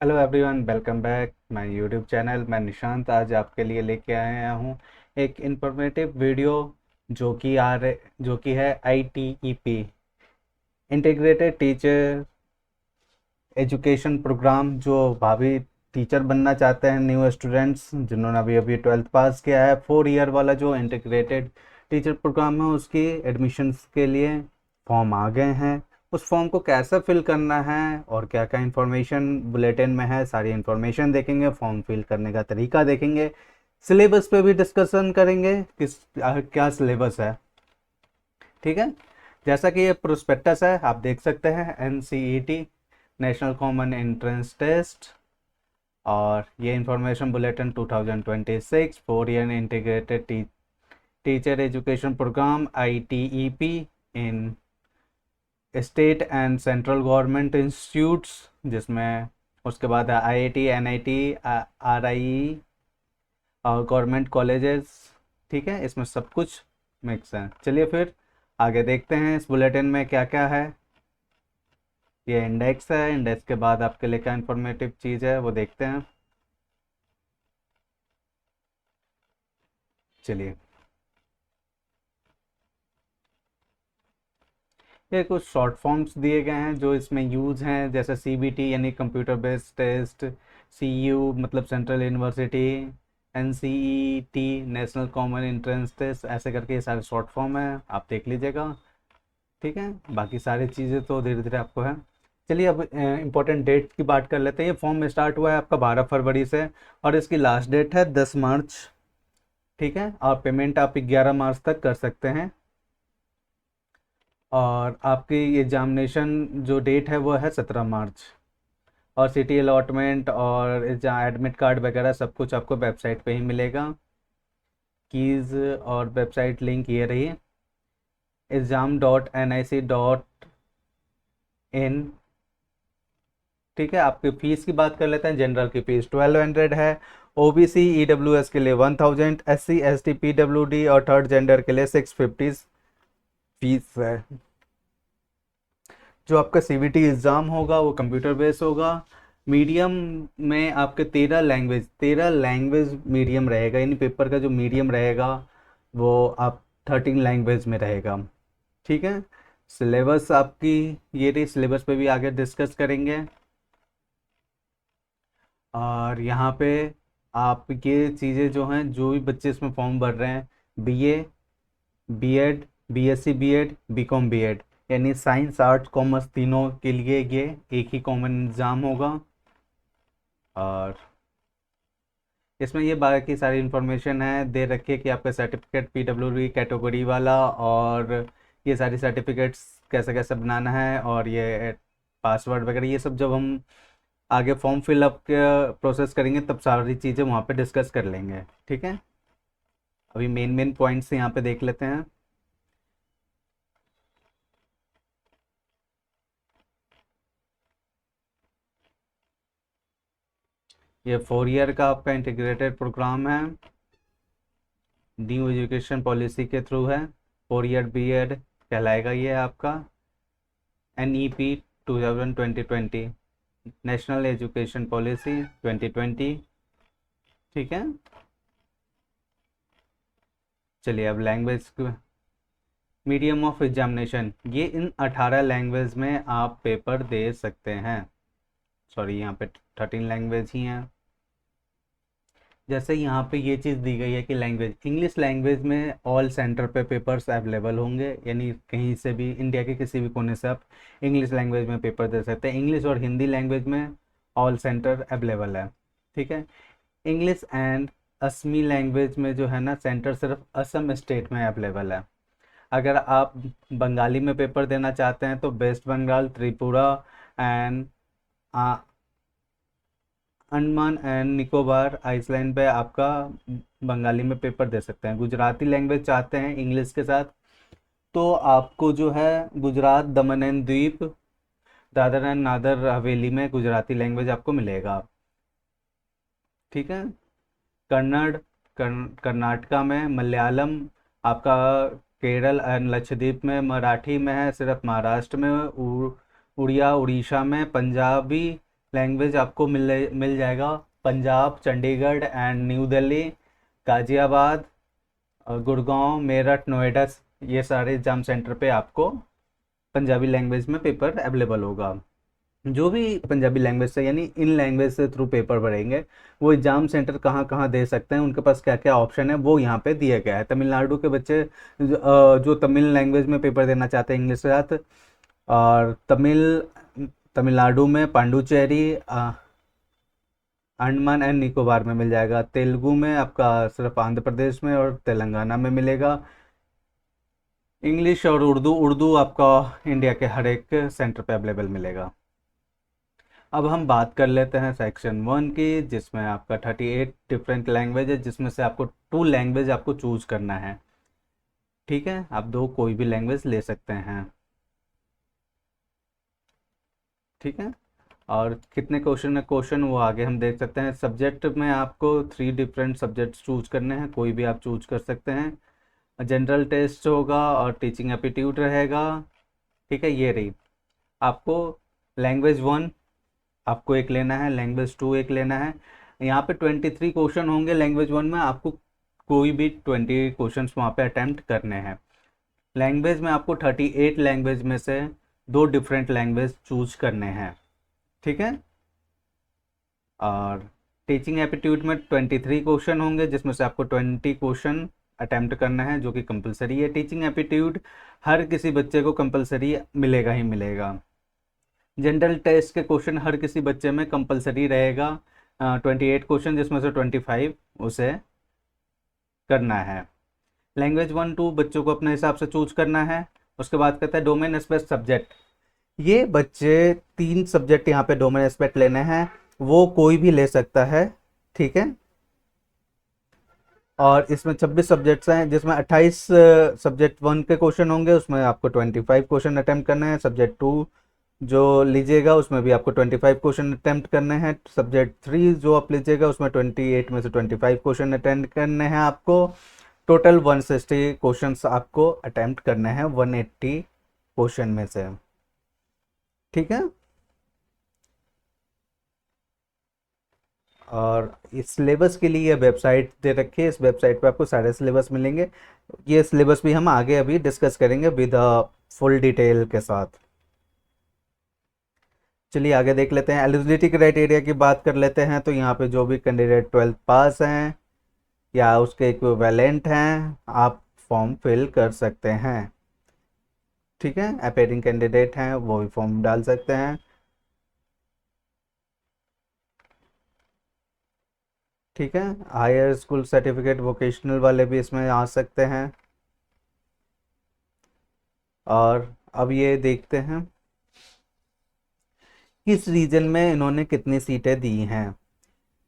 Hello everyone, welcome back my YouTube channel. मैं निशांत आज आपके लिए लेके आया हूँ एक इंफॉर्मेटिव वीडियो जो कि है ITEP integrated teacher education programme. जो भावी टीचर बनना चाहते हैं, न्यू स्टूडेंट्स जिन्होंने अभी अभी 12th पास किया है, 4 ईयर वाला जो इंटीग्रेटेड टीचर प्रोग्राम है, उसकी एडमिशन्स के लिए फॉर्म आ गए हैं। उस फॉर्म को कैसे फिल करना है और क्या क्या इन्फॉर्मेशन बुलेटिन में है, सारी इन्फॉर्मेशन देखेंगे। फॉर्म फिल करने का तरीका देखेंगे। सिलेबस पे भी डिस्कशन करेंगे, क्या सिलेबस है। ठीक है। जैसा कि ये प्रोस्पेक्टस है, आप देख सकते हैं, NCET national common entrance test. और ये information bulletin 2026 4 year integrated teacher education programme ITEP in state and central government institutes, जिसमें उसके बाद IIT NIT RIE और गवर्नमेंट कॉलेजेस। ठीक है, इसमें सब कुछ मिक्स है। चलिए फिर आगे देखते हैं इस बुलेटिन में क्या क्या है। ये इंडेक्स है, इंडेक्स के बाद आपके लिए क्या इन्फॉर्मेटिव चीज़ है वो देखते हैं। चलिए, ये कुछ शॉर्ट फॉर्म्स दिए गए हैं जो इसमें यूज हैं, जैसे CBT यानी कंप्यूटर बेस्ड टेस्ट, CU मतलब central university, NCET national common entrance test, ऐसे करके ये सारे शॉर्ट फॉर्म है, आप देख लीजिएगा। ठीक है, बाकी सारी चीज़ें तो धीरे धीरे आपको है। चलिए अब इम्पोर्टेंट डेट की बात कर लेते हैं। ये फॉर्म स्टार्ट हुआ है आपका 12 फरवरी से और इसकी लास्ट डेट है 10 मार्च। ठीक है, और पेमेंट आप 11 मार्च तक कर सकते हैं। और आपकी एग्जामिनेशन जो डेट है वो है 17 मार्च। और सिटी अलॉटमेंट और जहाँ एडमिट कार्ड वगैरह सब कुछ आपको वेबसाइट पे ही मिलेगा। कीज़ और वेबसाइट लिंक ये रही, exam.nic.in। ठीक है, आपकी फ़ीस की बात कर लेते हैं। जनरल की फ़ीस 1200 है, OBC EWS के लिए 1000, SC ST PWD और थर्ड जेंडर के लिए 650 फीस है। जो आपका CBT एग्ज़ाम होगा वो कंप्यूटर बेस होगा। मीडियम में आपके 13 लैंग्वेज मीडियम रहेगा, यानी पेपर का जो मीडियम रहेगा वो आप 13 लैंग्वेज में रहेगा। ठीक है, सिलेबस आपकी ये रही, सिलेबस पे भी आगे डिस्कस करेंगे। और यहाँ पे आप ये चीज़ें जो हैं, जो भी बच्चे इसमें फॉर्म भर रहे हैं, BA B.Ed BSc B.Ed BCom B.Ed यानी साइंस आर्ट्स कॉमर्स तीनों के लिए ये एक ही कॉमन एग्ज़ाम होगा। और इसमें ये बाकी सारी इन्फॉर्मेशन है दे रखी है कि आपका सर्टिफिकेट PWD कैटेगरी वाला, और ये सारी सर्टिफिकेट्स कैसे कैसे बनाना है, और ये पासवर्ड वगैरह ये सब जब हम आगे फॉर्म फिलअप के प्रोसेस करेंगे तब सारी चीज़ें वहाँ पे डिस्कस कर लेंगे। ठीक है, अभी मेन मेन पॉइंट्स यहाँ पे देख लेते हैं। ये 4 ईयर का आपका इंटीग्रेटेड प्रोग्राम है, न्यू एजुकेशन पॉलिसी के थ्रू है। 4 ईयर B.Ed कहलाएगा ये आपका। NEP 2020 national education policy 2020। ठीक है, चलिए अब लैंग्वेज, मीडियम ऑफ एग्जामिनेशन, ये इन 18 लैंग्वेज में आप पेपर दे सकते हैं। सॉरी, यहाँ पे 13 लैंग्वेज ही हैं। जैसे यहाँ पे ये चीज़ दी गई है कि लैंग्वेज, इंग्लिश लैंग्वेज में ऑल सेंटर पे पेपर्स अवेलेबल होंगे, यानी कहीं से भी इंडिया के किसी भी कोने से आप इंग्लिश लैंग्वेज में पेपर दे सकते हैं। इंग्लिश और हिंदी लैंग्वेज में ऑल सेंटर अवेलेबल है। ठीक है, इंग्लिश एंड असमी लैंग्वेज में जो है ना, सेंटर सिर्फ असम स्टेट में अवेलेबल है। अगर आप बंगाली में पेपर देना चाहते हैं तो West Bengal, Tripura and Andaman and Nicobar island पे आपका बंगाली में पेपर दे सकते हैं। गुजराती लैंग्वेज चाहते हैं इंग्लिश के साथ तो आपको जो है गुजरात, दमन एंड दीप, दादर एंड नादर हवेली में गुजराती लैंग्वेज आपको मिलेगा। ठीक है, कन्नड़, कर्नाटका में मलयालम आपका, केरल एंड लक्षद्वीप में मराठी में है सिर्फ, महाराष्ट्र में उड़िया, उड़ीसा में पंजाबी, लैंग्वेज आपको मिल जाएगा पंजाब, चंडीगढ़ एंड न्यू दिल्ली, गाज़ियाबाद, गुड़गांव, मेरठ, नोएडा, ये सारे एग्ज़ाम सेंटर पे आपको पंजाबी लैंग्वेज में पेपर अवेलेबल होगा। जो भी पंजाबी लैंग्वेज से यानी इन लैंग्वेज से थ्रू पेपर भरेंगे, वो एग्ज़ाम सेंटर कहाँ कहाँ दे सकते हैं, उनके पास क्या क्या ऑप्शन है, वो यहाँ पे दिया गया है। तमिलनाडु के बच्चे जो तमिल लैंग्वेज में पेपर देना चाहते हैं इंग्लिश के साथ, और तमिलनाडु में पांडुचेरी, अंडमान एंड निकोबार में मिल जाएगा। तेलुगु में आपका सिर्फ आंध्र प्रदेश में और तेलंगाना में मिलेगा। इंग्लिश और उर्दू उर्दू आपका इंडिया के हर एक सेंटर पे अवेलेबल मिलेगा। अब हम बात कर लेते हैं सेक्शन 1 की, जिसमें आपका 38 डिफरेंट लैंग्वेज है, जिसमें से आपको 2 लैंग्वेज आपको चूज करना है। ठीक है, आप दो कोई भी लैंग्वेज ले सकते हैं। ठीक है, और कितने क्वेश्चन है, क्वेश्चन वो आगे हम देख सकते हैं। सब्जेक्ट में आपको 3 डिफरेंट सब्जेक्ट चूज करने हैं, कोई भी आप चूज कर सकते हैं। जनरल टेस्ट होगा और टीचिंग एप्टीट्यूड रहेगा। ठीक है, ये रही आपको लैंग्वेज 1 आपको एक लेना है, लैंग्वेज 2 एक लेना है। यहाँ पे 23 क्वेश्चन होंगे लैंग्वेज 1 में, आपको कोई भी 20 क्वेश्चन वहाँ पे अटेम्प्ट करने हैं। लैंग्वेज में आपको 38 लैंग्वेज में से 2 डिफरेंट लैंग्वेज चूज करने हैं। ठीक है, और टीचिंग एप्टीट्यूड में 23 क्वेश्चन होंगे, जिसमें से आपको 20 क्वेश्चन अटेम्प्ट करना है, जो कि कंपलसरी है। टीचिंग एप्टीट्यूड हर किसी बच्चे को कंपलसरी मिलेगा ही मिलेगा। जनरल टेस्ट के क्वेश्चन हर किसी बच्चे में कंपलसरी रहेगा, 28 क्वेश्चन, जिसमें से 25 उसे करना है। लैंग्वेज 1 2 बच्चों को अपने हिसाब से चूज करना है। उसके बाद कहता है डोमेन स्पेसिफिक सब्जेक्ट। ये बच्चे 3 सब्जेक्ट यहाँ पे डोमेन स्पेसिफिक लेने हैं, वो कोई भी ले सकता है। ठीक है, और इसमें 26 सब्जेक्ट्स हैं, जिसमें 28 सब्जेक्ट 1 के क्वेश्चन होंगे, उसमें आपको 25 क्वेश्चन अटेम्प्ट करना है। सब्जेक्ट 2 जो लीजिएगा उसमें भी आपको 25 क्वेश्चन अटेम्प्ट करने हैं। सब्जेक्ट 3 जो आप लीजिएगा उसमें 28 में से 25 क्वेश्चन अटेम्प्ट करने हैं आपको। टोटल 160 क्वेश्चंस आपको अटेम्प्ट करने हैं 180 क्वेश्चन में से। ठीक है, और इस सिलेबस के लिए वेबसाइट दे रखी है, इस वेबसाइट पे आपको सारे सिलेबस मिलेंगे। ये सिलेबस भी हम आगे अभी डिस्कस करेंगे विद फुल डिटेल के साथ। चलिए आगे देख लेते हैं। एलिजिबिलिटी क्राइटेरिया की बात कर लेते हैं, तो यहाँ पे जो भी कैंडिडेट 12th पास हैं या उसके इक्विवेलेंट हैं, आप फॉर्म फिल कर सकते हैं। ठीक है, अपेयरिंग कैंडिडेट हैं वो भी फॉर्म डाल सकते हैं। ठीक है, हायर स्कूल सर्टिफिकेट वोकेशनल वाले भी इसमें आ सकते हैं। और अब ये देखते हैं किस रीजन में इन्होंने कितनी सीटें दी हैं।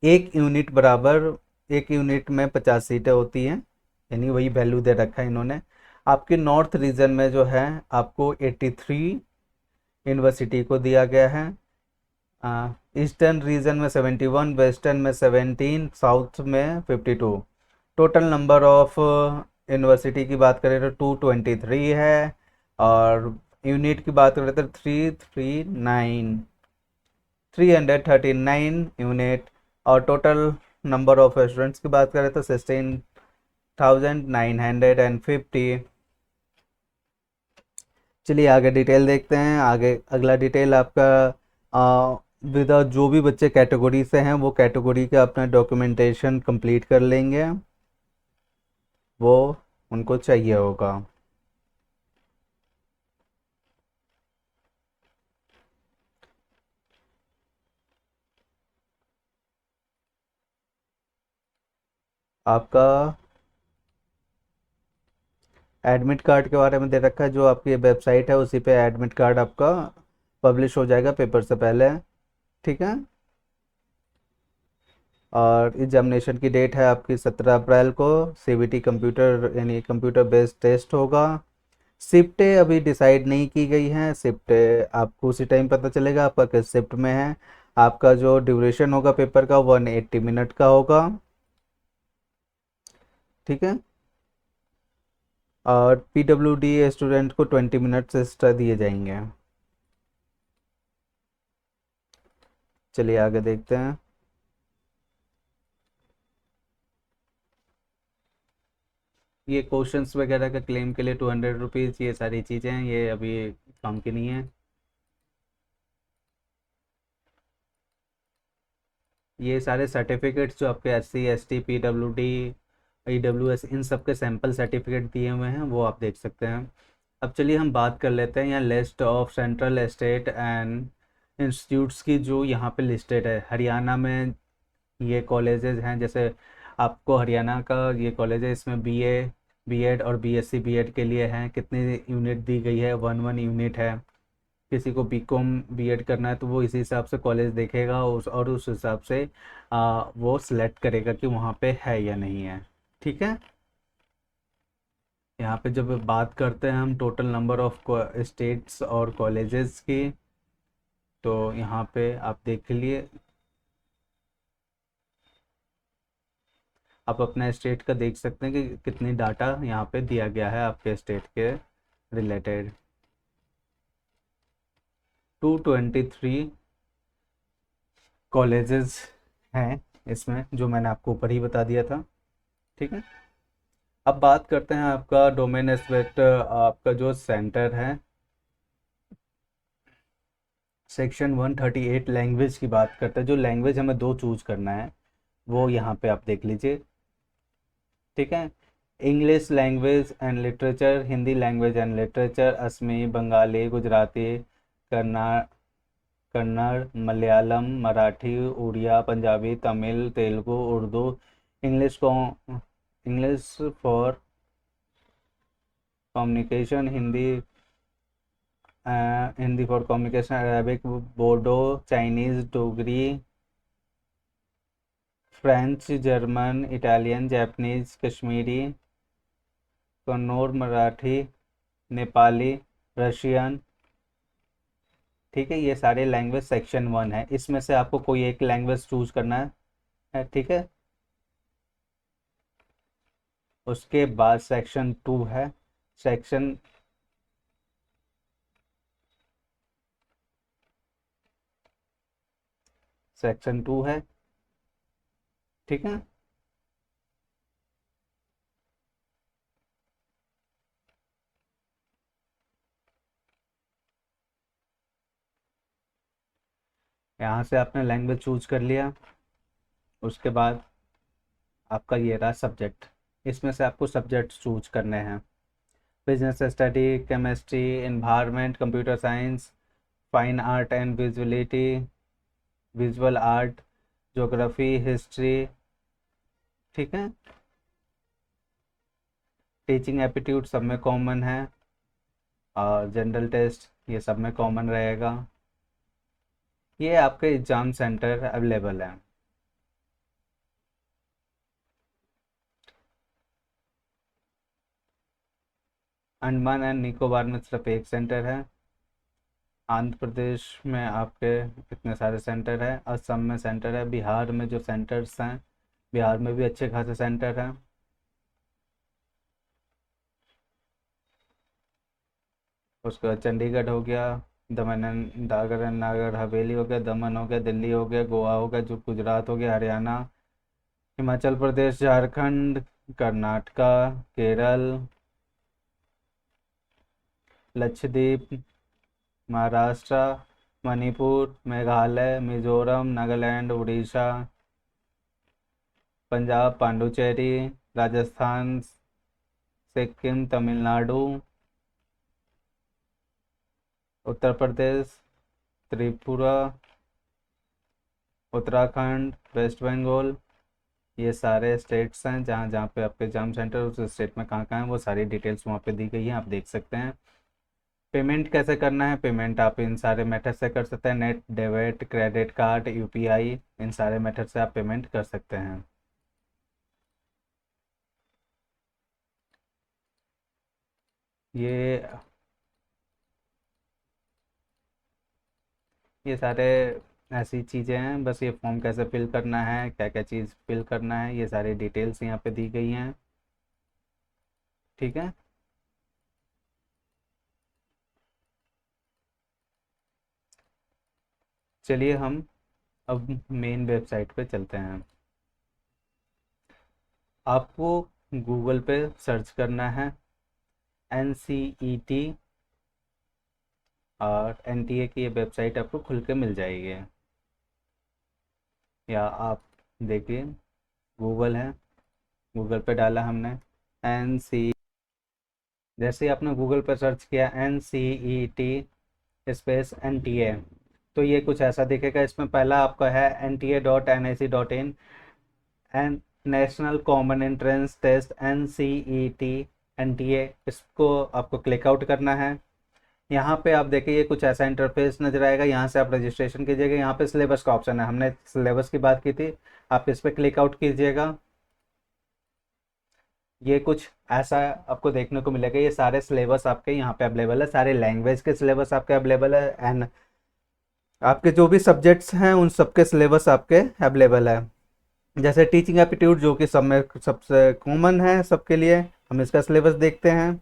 एक यूनिट बराबर, एक यूनिट में 50 सीटें होती हैं, यानी वही वैल्यू दे रखा है इन्होंने। आपके नॉर्थ रीजन में जो है आपको 83 यूनिवर्सिटी को दिया गया है। ईस्टर्न रीजन में 71, वेस्टर्न में 17, साउथ में 52। टोटल नंबर ऑफ यूनिवर्सिटी की बात करें तो 223 है, और यूनिट की बात करें तो 339 यूनिट, और टोटल नंबर ऑफ स्टूडेंट्स की बात करें तो 16,950। चलिए आगे डिटेल देखते हैं। आगे अगला डिटेल आपका विद जो भी बच्चे कैटेगरी से हैं वो कैटेगरी का अपना डॉक्यूमेंटेशन कंप्लीट कर लेंगे, वो उनको चाहिए होगा। आपका एडमिट कार्ड के बारे में दे रखा है, जो आपकी वेबसाइट है उसी पे एडमिट कार्ड आपका पब्लिश हो जाएगा पेपर से पहले। ठीक है, और एग्जामिनेशन की डेट है आपकी 17 अप्रैल को। सीबीटी कंप्यूटर यानी कंप्यूटर बेस्ड टेस्ट होगा। शिफ्टें अभी डिसाइड नहीं की गई हैं, शिफ्टें आपको उसी टाइम पता चलेगा आपका किस शिफ्ट में है। आपका जो ड्यूरेशन होगा पेपर का 180 मिनट का होगा। ठीक है, और पीडब्ल्यूडी स्टूडेंट को 20 मिनट्स एक्स्ट्रा दिए जाएंगे। चलिए आगे देखते हैं। ये क्वेश्चंस वगैरह का क्लेम के लिए 200 रुपीज़, ये सारी चीज़ें हैं, ये अभी काम की नहीं है। ये सारे सर्टिफिकेट्स जो आपके SC ST PWD EWS इन सब के सैंपल सर्टिफिकेट दिए हुए हैं, वो आप देख सकते हैं। अब चलिए हम बात कर लेते हैं यहाँ list of central state and institutes की, जो यहाँ पे लिस्टेड है। हरियाणा में ये कॉलेजेस हैं, जैसे आपको हरियाणा का ये कॉलेज है, इसमें BA B.Ed और BSc B.Ed के लिए हैं। कितनी यूनिट दी गई है? 1 यूनिट है। किसी को B.Com B.Ed करना है तो वो इसी हिसाब से कॉलेज देखेगा, उस हिसाब से वो सिलेक्ट करेगा कि वहाँ पे है या नहीं है। ठीक है। यहाँ पे जब बात करते हैं हम टोटल नंबर ऑफ स्टेट्स और कॉलेजेस की, तो यहाँ पे आप देख लिए, आप अपने स्टेट का देख सकते हैं कि कितनी डाटा यहाँ पे दिया गया है आपके स्टेट के रिलेटेड। 223 कॉलेजेस हैं इसमें, जो मैंने आपको ऊपर ही बता दिया था। ठीक है। अब बात करते हैं आपका डोमेन एस्पेक्ट, आपका जो सेंटर है। सेक्शन 138 लैंग्वेज की बात करते हैं। जो लैंग्वेज हमें दो चूज करना है, वो यहाँ पे आप देख लीजिए। ठीक है। English language and literature, Hindi language and literature, Assamese, Bengali, Gujarati, Kannada Kannada, Malayalam, Marathi, Oriya, Punjabi, Tamil, Telugu, Urdu. English को English for communication, Hindi for communication, Arabic, Bodo, Chinese, Dogri, French, German, Italian, Japanese, Kashmiri, कन्नौर, मराठी, नेपाली, रशियन। ठीक है। ये सारे लैंग्वेज सेक्शन 1 है। इसमें से आपको कोई एक लैंग्वेज चूज करना है। ठीक है। उसके बाद सेक्शन 2 है। सेक्शन सेक्शन 2 है। ठीक है। यहाँ से आपने लैंग्वेज चूज कर लिया। उसके बाद आपका ये रहा सब्जेक्ट। इसमें से आपको सब्जेक्ट चूज करने हैं। Business study, chemistry, environment, computer science, fine art and visuality, visual art, geography, history. ठीक है। टीचिंग एप्टीट्यूड सब में कॉमन है, और जनरल टेस्ट ये सब में कॉमन रहेगा। ये आपके एग्ज़ाम सेंटर अवेलेबल है। अंडमान एंड निकोबार में सिर्फ एक सेंटर है। आंध्र प्रदेश में आपके इतने सारे सेंटर हैं। असम में सेंटर है। बिहार में जो सेंटर्स हैं, बिहार में भी अच्छे खासे सेंटर हैं। उसके बाद चंडीगढ़ हो गया, दमन एंड दादर एंड नागर हवेली हो गया, दमन हो गया, दिल्ली हो गया, गोवा हो गया, जो गुजरात हो गया, हरियाणा, हिमाचल प्रदेश, झारखंड, कर्नाटका, केरल, लक्षद्वीप, महाराष्ट्र, मणिपुर, मेघालय, मिजोरम, नागालैंड, उड़ीसा, पंजाब, पांडुचेरी, राजस्थान, सिक्किम, तमिलनाडु, उत्तर प्रदेश, त्रिपुरा, उत्तराखंड, वेस्ट बंगाल। ये सारे स्टेट्स हैं जहाँ जहाँ पे आपके एग्जाम सेंटर, उस स्टेट में कहाँ कहाँ हैं, वो सारी डिटेल्स वहाँ पे दी गई हैं, आप देख सकते हैं। पेमेंट कैसे करना है? पेमेंट आप इन सारे मेथड से कर सकते हैं। Net, debit, credit card, UPI, इन सारे मेथड से आप पेमेंट कर सकते हैं। ये ये सारे ऐसी चीज़ें हैं। बस ये फॉर्म कैसे फिल करना है, क्या क्या चीज़ फिल करना है, ये सारी डिटेल्स यहाँ पे दी गई हैं। ठीक है। चलिए हम अब मेन वेबसाइट पे चलते हैं। आपको गूगल पे सर्च करना है NCET, और NTA की ये वेबसाइट आपको खुल के मिल जाएगी। या आप देखिए, गूगल है, गूगल पे डाला हमने एन सी, जैसे ही आपने गूगल पर सर्च किया NCET स्पेस NTA, तो ये कुछ ऐसा दिखेगा। इसमें पहला आपका है NTA.nic.in, N national common entrance test NCET NTA, इसको आपको क्लिक आउट करना है। यहाँ पे आप देखिए ये कुछ ऐसा इंटरफेस नजर आएगा। यहाँ से आप रजिस्ट्रेशन कीजिएगा। यहाँ पे सिलेबस का ऑप्शन है, हमने सिलेबस की बात की थी, आप इस पर क्लिक आउट कीजिएगा। ये कुछ ऐसा आपको देखने को मिलेगा। ये सारे सिलेबस आपके यहाँ पे अवेलेबल है, सारे लैंग्वेज के सिलेबस आपके अवेलेबल है, एंड आपके जो भी सब्जेक्ट्स हैं उन सबके सिलेबस आपके अवेलेबल है। जैसे टीचिंग एप्टीट्यूड, जो कि सब में सबसे कॉमन है सबके लिए, हम इसका सिलेबस देखते हैं।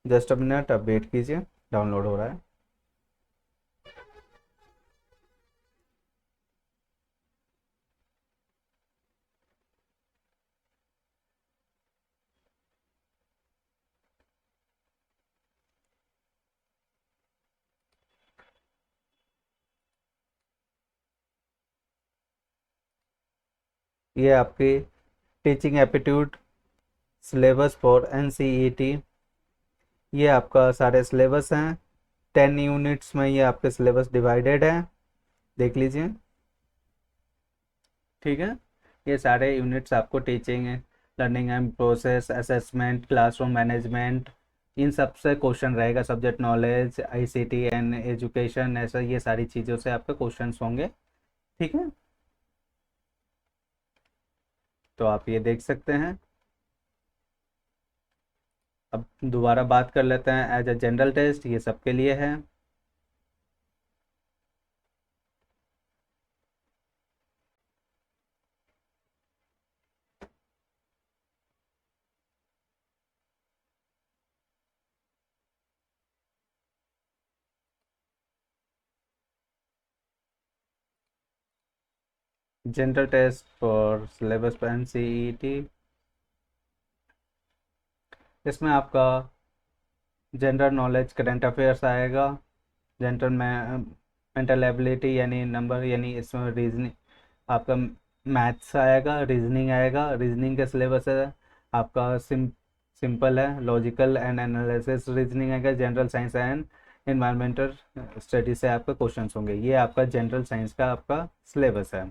जस्ट अ मिनट, अब वेट कीजिए, डाउनलोड हो रहा है। ये आपकी teaching aptitude syllabus for NCET, ये आपका सारे सिलेबस हैं। 10 यूनिट्स में ये आपके सिलेबस डिवाइडेड है, देख लीजिए। ठीक है, ये सारे यूनिट्स आपको teaching, learning and process, assessment, classroom management, इन सब से क्वेश्चन रहेगा। Subject knowledge, ICT and education, ऐसा ये सारी चीज़ों से आपके क्वेश्चंस होंगे। ठीक है, तो आप ये देख सकते हैं। अब दोबारा बात कर लेते हैं। एज अ जनरल टेस्ट ये सबके लिए है। जनरल टेस्ट फॉर सिलेबस पर NCET, इसमें आपका जनरल नॉलेज, करंट अफेयर्स आएगा, जनरल मेंटल एबिलिटी यानी नंबर, यानी इसमें रीजनिंग आपका, मैथ्स आएगा, रीजनिंग आएगा। रीजनिंग का सिलेबस है आपका सिंपल है, लॉजिकल एंड एनालिसिस रीजनिंग आएगा। General science and environmental study से आपके क्वेश्चंस होंगे। ये आपका जनरल साइंस का आपका सिलेबस है।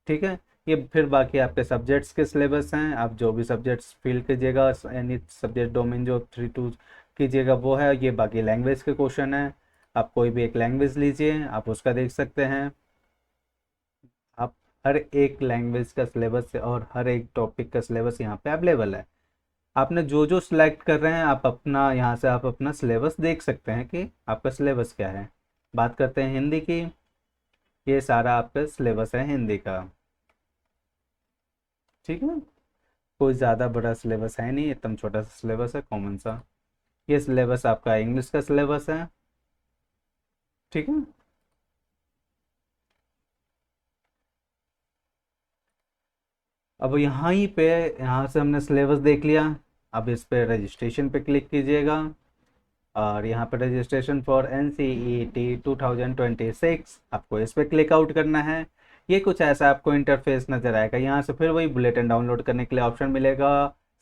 ठीक है, ये फिर बाकी आपके सब्जेक्ट्स के सिलेबस हैं। आप जो भी सब्जेक्ट्स फील कीजिएगा, यानी सब्जेक्ट डोमेन जो 3 2 कीजिएगा वो है। ये बाकी लैंग्वेज के क्वेश्चन है, आप कोई भी एक लैंग्वेज लीजिए, आप उसका देख सकते हैं। आप हर एक लैंग्वेज का सिलेबस और हर एक टॉपिक का सिलेबस यहाँ पे अवेलेबल है। आपने जो जो सिलेक्ट कर रहे हैं, आप अपना यहाँ से आप अपना सिलेबस देख सकते हैं कि आपका सिलेबस क्या है। बात करते हैं हिंदी की, ये सारा आपका सिलेबस है हिंदी का। ठीक है, कोई ज़्यादा बड़ा सिलेबस है नहीं, एकदम छोटा सा सिलेबस है, कॉमन सा। ये सिलेबस आपका इंग्लिश का सिलेबस है। ठीक है, अब यहाँ ही पे, यहाँ से हमने सिलेबस देख लिया। अब इस पे रजिस्ट्रेशन पे क्लिक कीजिएगा, और यहाँ पे रजिस्ट्रेशन फॉर NCET 2026, आपको इस पे क्लिक आउट करना है। ये कुछ ऐसा आपको इंटरफेस नज़र आएगा। यहाँ से फिर वही बुलेटिन डाउनलोड करने के लिए ऑप्शन मिलेगा।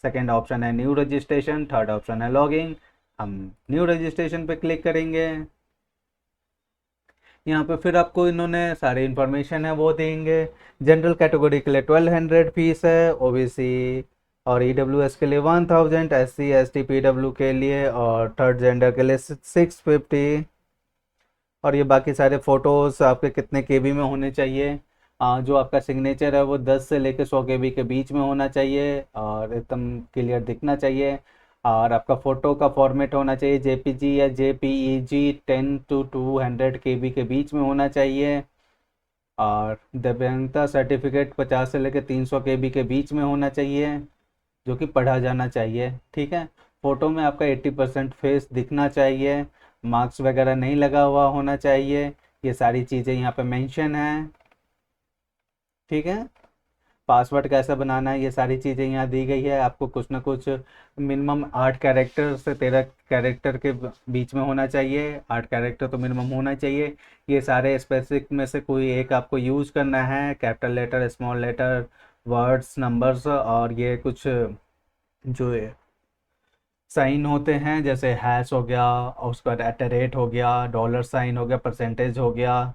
सेकेंड ऑप्शन है न्यू रजिस्ट्रेशन, थर्ड ऑप्शन है लॉगिन। हम न्यू रजिस्ट्रेशन पे क्लिक करेंगे। यहाँ पे फिर आपको इन्होंने सारी इन्फॉर्मेशन है वो देंगे। जनरल कैटेगरी के लिए 1200 फीस है, OBC और EWS के लिए 1000, SC ST PW के लिए और थर्ड जेंडर के लिए 650। और ये बाकी सारे फ़ोटोज़ आपके कितने KB में होने चाहिए। जो आपका सिग्नेचर है वो 10 से लेकर 100 KB के बीच में होना चाहिए, और एकदम क्लियर दिखना चाहिए। और आपका फ़ोटो का फॉर्मेट होना चाहिए JPG या JPEG, 10 to 200 KB के बीच में होना चाहिए। और दिव्यांगता सर्टिफिकेट 50 से लेकर 300 KB के बीच में होना चाहिए, जो कि पढ़ा जाना चाहिए। ठीक है, फ़ोटो में आपका 80% फेस दिखना चाहिए। मार्क्स वगैरह नहीं लगा हुआ होना चाहिए। ये सारी चीज़ें यहाँ पे मेंशन है। ठीक है। पासवर्ड कैसे बनाना है ये सारी चीज़ें यहाँ दी गई है। आपको कुछ ना कुछ मिनिमम 8 कैरेक्टर से 13 कैरेक्टर के बीच में होना चाहिए। 8 कैरेक्टर तो मिनिमम होना चाहिए। ये सारे स्पेसिफिक में से कोई एक आपको यूज करना है। Capital letter, small letter, words, numbers, और ये कुछ जो साइन होते हैं जैसे हैश हो गया, और उसका @ हो गया, $साइन हो गया, परसेंटेज हो गया,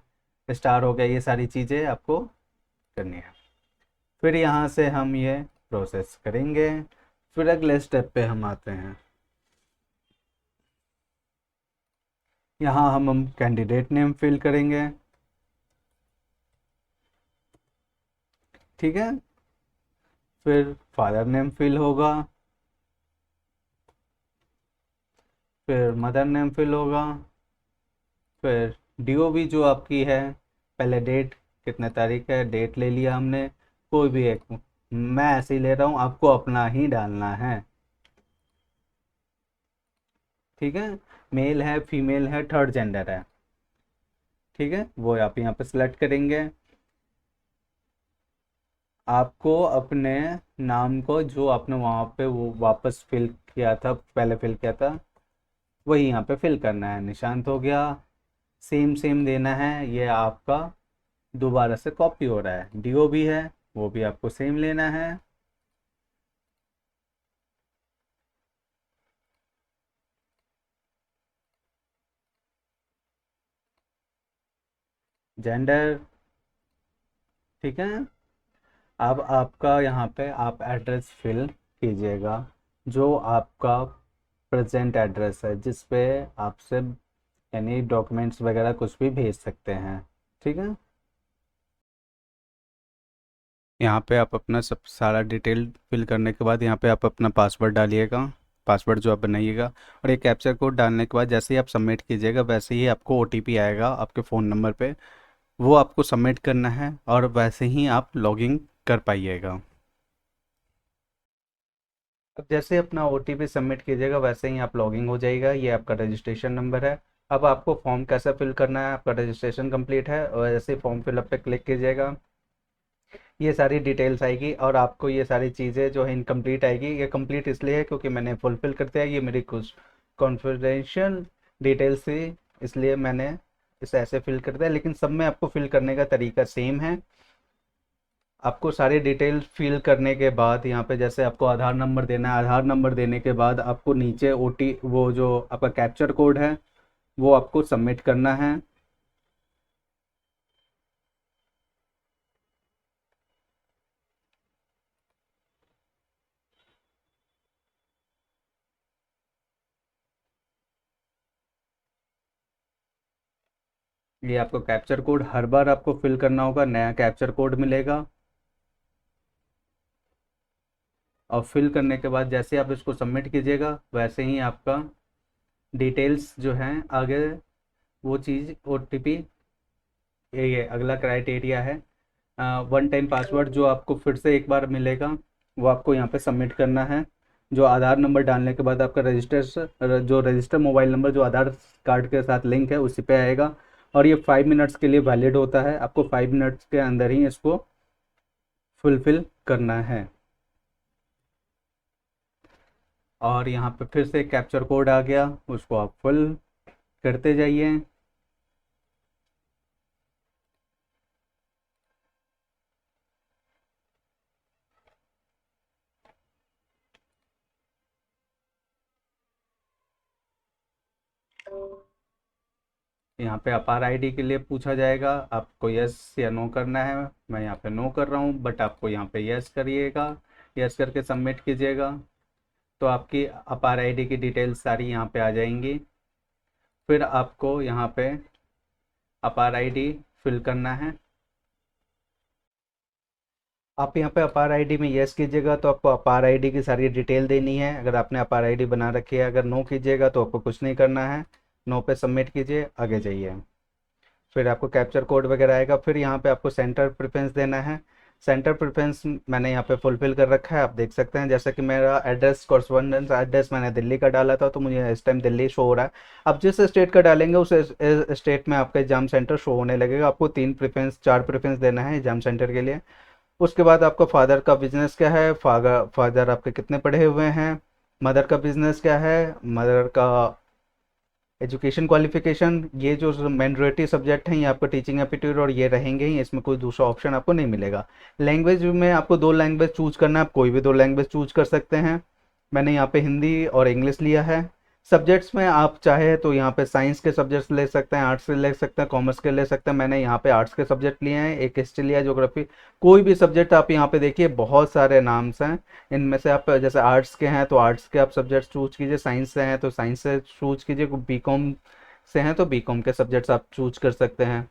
स्टार हो गया, ये सारी चीज़ें आपको करनी है। फिर यहाँ से हम ये प्रोसेस करेंगे। फिर अगले स्टेप पे हम आते हैं। यहाँ हम कैंडिडेट नेम फिल करेंगे। ठीक है। फिर फादर नेम फिल होगा। फिर मदर नेम फिल होगा। फिर डीओबी जो आपकी है, पहले डेट, कितने तारीख है, डेट ले लिया हमने, कोई भी एक, मैं ऐसे ही ले रहा हूँ, आपको अपना ही डालना है। ठीक है। मेल है, फीमेल है, थर्ड जेंडर है। ठीक है, वो आप यहाँ पे सिलेक्ट करेंगे। आपको अपने नाम को जो आपने वहाँ पे वो वापस फिल किया था, पहले फिल किया था, वही यहाँ पे फिल करना है। निशांत हो गया, सेम सेम देना है। ये आपका दोबारा से कॉपी हो रहा है। डीओ भी है, वो भी आपको सेम लेना है। जेंडर। ठीक है। अब आपका यहाँ पे आप एड्रेस फिल कीजिएगा, जो आपका प्रेजेंट एड्रेस है, जिस पे आपसे यानी डॉक्यूमेंट्स वगैरह कुछ भी भेज सकते हैं। ठीक है। यहाँ पे आप अपना सब सारा डिटेल फिल करने के बाद यहाँ पे आप अपना पासवर्ड डालिएगा, पासवर्ड जो आप बनाइएगा। और एक कैप्चर कोड डालने के बाद जैसे ही आप सबमिट कीजिएगा, वैसे ही आपको ओटीपी आएगा आपके फ़ोन नंबर पे, वो आपको सबमिट करना है, और वैसे ही आप लॉगिन कर पाइएगा। अब जैसे अपना ओटीपी सबमिट कीजिएगा, वैसे ही आप लॉगिन हो जाएगा। ये आपका रजिस्ट्रेशन नंबर है। अब आपको फॉर्म कैसा फिल करना है, आपका रजिस्ट्रेशन कंप्लीट है, और जैसे फॉर्म फिलअप पे क्लिक कीजिएगा, ये सारी डिटेल्स आएगी, और आपको ये सारी चीज़ें जो है इनकम्प्लीट आएगी। ये कंप्लीट इसलिए है क्योंकि मैंने फुलफिल कर दिया, ये मेरी कुछ कॉन्फिडेंशियल डिटेल्स थी, इसलिए मैंने इसे ऐसे फिल कर दिया। लेकिन सब में आपको फिल करने का तरीका सेम है। आपको सारी डिटेल फिल करने के बाद यहाँ पे जैसे आपको आधार नंबर देना है, आधार नंबर देने के बाद आपको नीचे ओटी वो जो आपका कैप्चर कोड है, वो आपको सबमिट करना है। ये आपको कैप्चर कोड हर बार आपको फिल करना होगा, नया कैप्चर कोड मिलेगा। और फिल करने के बाद जैसे आप इसको सबमिट कीजिएगा, वैसे ही आपका डिटेल्स जो हैं आगे, वो चीज़ ओटीपी, ये अगला क्राइटेरिया है। वन टाइम पासवर्ड जो आपको फिर से एक बार मिलेगा, वो आपको यहाँ पे सबमिट करना है। जो आधार नंबर डालने के बाद आपका जो रजिस्टर मोबाइल नंबर जो आधार कार्ड के साथ लिंक है, उसी पे आएगा। और ये 5 मिनट्स के लिए वैलिड होता है। आपको 5 मिनट्स के अंदर ही इसको फुलफिल करना है। और यहाँ पे फिर से कैप्चर कोड आ गया, उसको आप फुल करते जाइए। यहाँ पे अपार आईडी के लिए पूछा जाएगा, आपको यस या नो करना है। मैं यहाँ पे नो कर रहा हूँ, बट आपको यहाँ पे यस करिएगा। यस करके सबमिट कीजिएगा, तो आपकी अपार आईडी की डिटेल्स सारी यहाँ पे आ जाएंगी। फिर आपको यहाँ पे अपार आईडी फिल करना है। आप यहाँ पे अपार आईडी में यस कीजिएगा, तो आपको अपार आईडी की सारी डिटेल देनी है, अगर आपने अपार आईडी बना रखी है। अगर नो कीजिएगा तो आपको कुछ नहीं करना है। नो पे सबमिट कीजिए, आगे जाइए। फिर आपको कैप्चर कोड वगैरह आएगा। फिर यहाँ पे आपको सेंटर प्रेफरेंस देना है। सेंटर प्रेफरेंस मैंने यहाँ पे फुलफिल कर रखा है, आप देख सकते हैं। जैसे कि मेरा एड्रेस कॉरस्पॉन्डेंस एड्रेस मैंने दिल्ली का डाला था, तो मुझे इस टाइम दिल्ली शो हो रहा है। आप जिस स्टेट का डालेंगे उस स्टेट में आपका एग्जाम सेंटर शो होने लगेगा। आपको 3 प्रेफरेंस 4 प्रेफरेंस देना है एग्जाम सेंटर के लिए। उसके बाद आपका फादर का बिजनेस क्या है, फादर फादर आपके कितने पढ़े हुए हैं, मदर का बिजनेस क्या है, मदर का एजुकेशन क्वालिफिकेशन, ये जो मैंडेटरी सब्जेक्ट हैं ये आपको टीचिंग एप्टीट्यूड और ये रहेंगे ही, इसमें कोई दूसरा ऑप्शन आपको नहीं मिलेगा। लैंग्वेज में आपको 2 लैंग्वेज चूज करना है, आप कोई भी 2 लैंग्वेज चूज कर सकते हैं। मैंने यहाँ पे हिंदी और इंग्लिश लिया है। सब्जेक्ट्स में आप चाहे तो यहाँ पे साइंस के सब्जेक्ट्स ले सकते हैं, आर्ट्स के ले सकते हैं, कॉमर्स के ले सकते हैं। मैंने यहाँ पे आर्ट्स के सब्जेक्ट लिए हैं, एक हिस्ट्री लिया, ज्योग्राफी। कोई भी सब्जेक्ट आप यहाँ पे देखिए, बहुत सारे नाम्स हैं। इनमें से आप जैसे आर्ट्स के हैं तो आर्ट्स के आप सब्जेक्ट्स चूज कीजिए, साइंस से हैं तो साइंस से चूज कीजिए, बीकॉम से हैं तो बीकॉम के सब्जेक्ट्स आप चूज कर सकते हैं।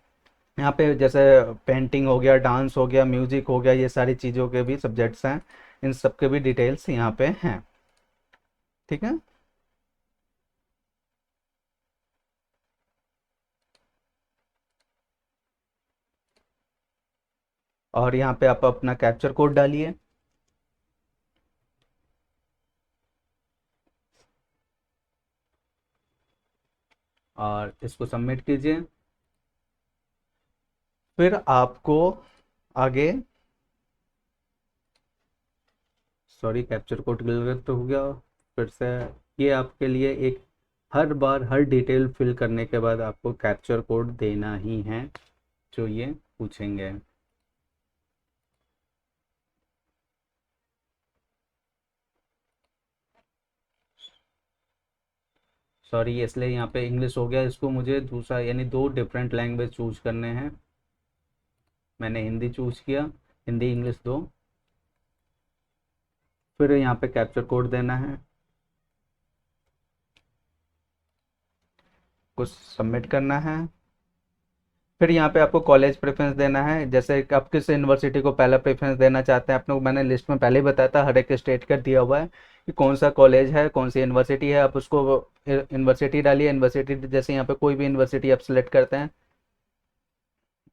यहाँ पे जैसे पेंटिंग हो गया, डांस हो गया, म्यूजिक हो गया, ये सारी चीज़ों के भी सब्जेक्ट्स हैं। इन सब के भी डिटेल्स यहाँ पे हैं। ठीक है। और यहाँ पे आप अपना कैप्चर कोड डालिए और इसको सबमिट कीजिए। फिर आपको आगे, सॉरी कैप्चर कोड गलत हो गया फिर से। ये आपके लिए एक, हर बार हर डिटेल फिल करने के बाद आपको कैप्चर कोड देना ही है, जो ये पूछेंगे। सॉरी, इसलिए यहाँ पे इंग्लिश हो गया, इसको मुझे दूसरा यानी 2 डिफरेंट लैंग्वेज चूज करने हैं। मैंने हिंदी चूज किया, हिंदी इंग्लिश दो। फिर यहाँ पे कैप्चर कोड देना है, कुछ सबमिट करना है। फिर यहाँ पे आपको कॉलेज प्रेफरेंस देना है, जैसे कि आप किस यूनिवर्सिटी को पहला प्रेफरेंस देना चाहते हैं। आप लोग, मैंने लिस्ट में पहले ही बताया था, हर एक स्टेट का दिया हुआ है कि कौन सा कॉलेज है, कौन सी यूनिवर्सिटी है। आप उसको यूनिवर्सिटी डालिए, यूनिवर्सिटी जैसे यहाँ पे कोई भी यूनिवर्सिटी आप सेलेक्ट करते हैं।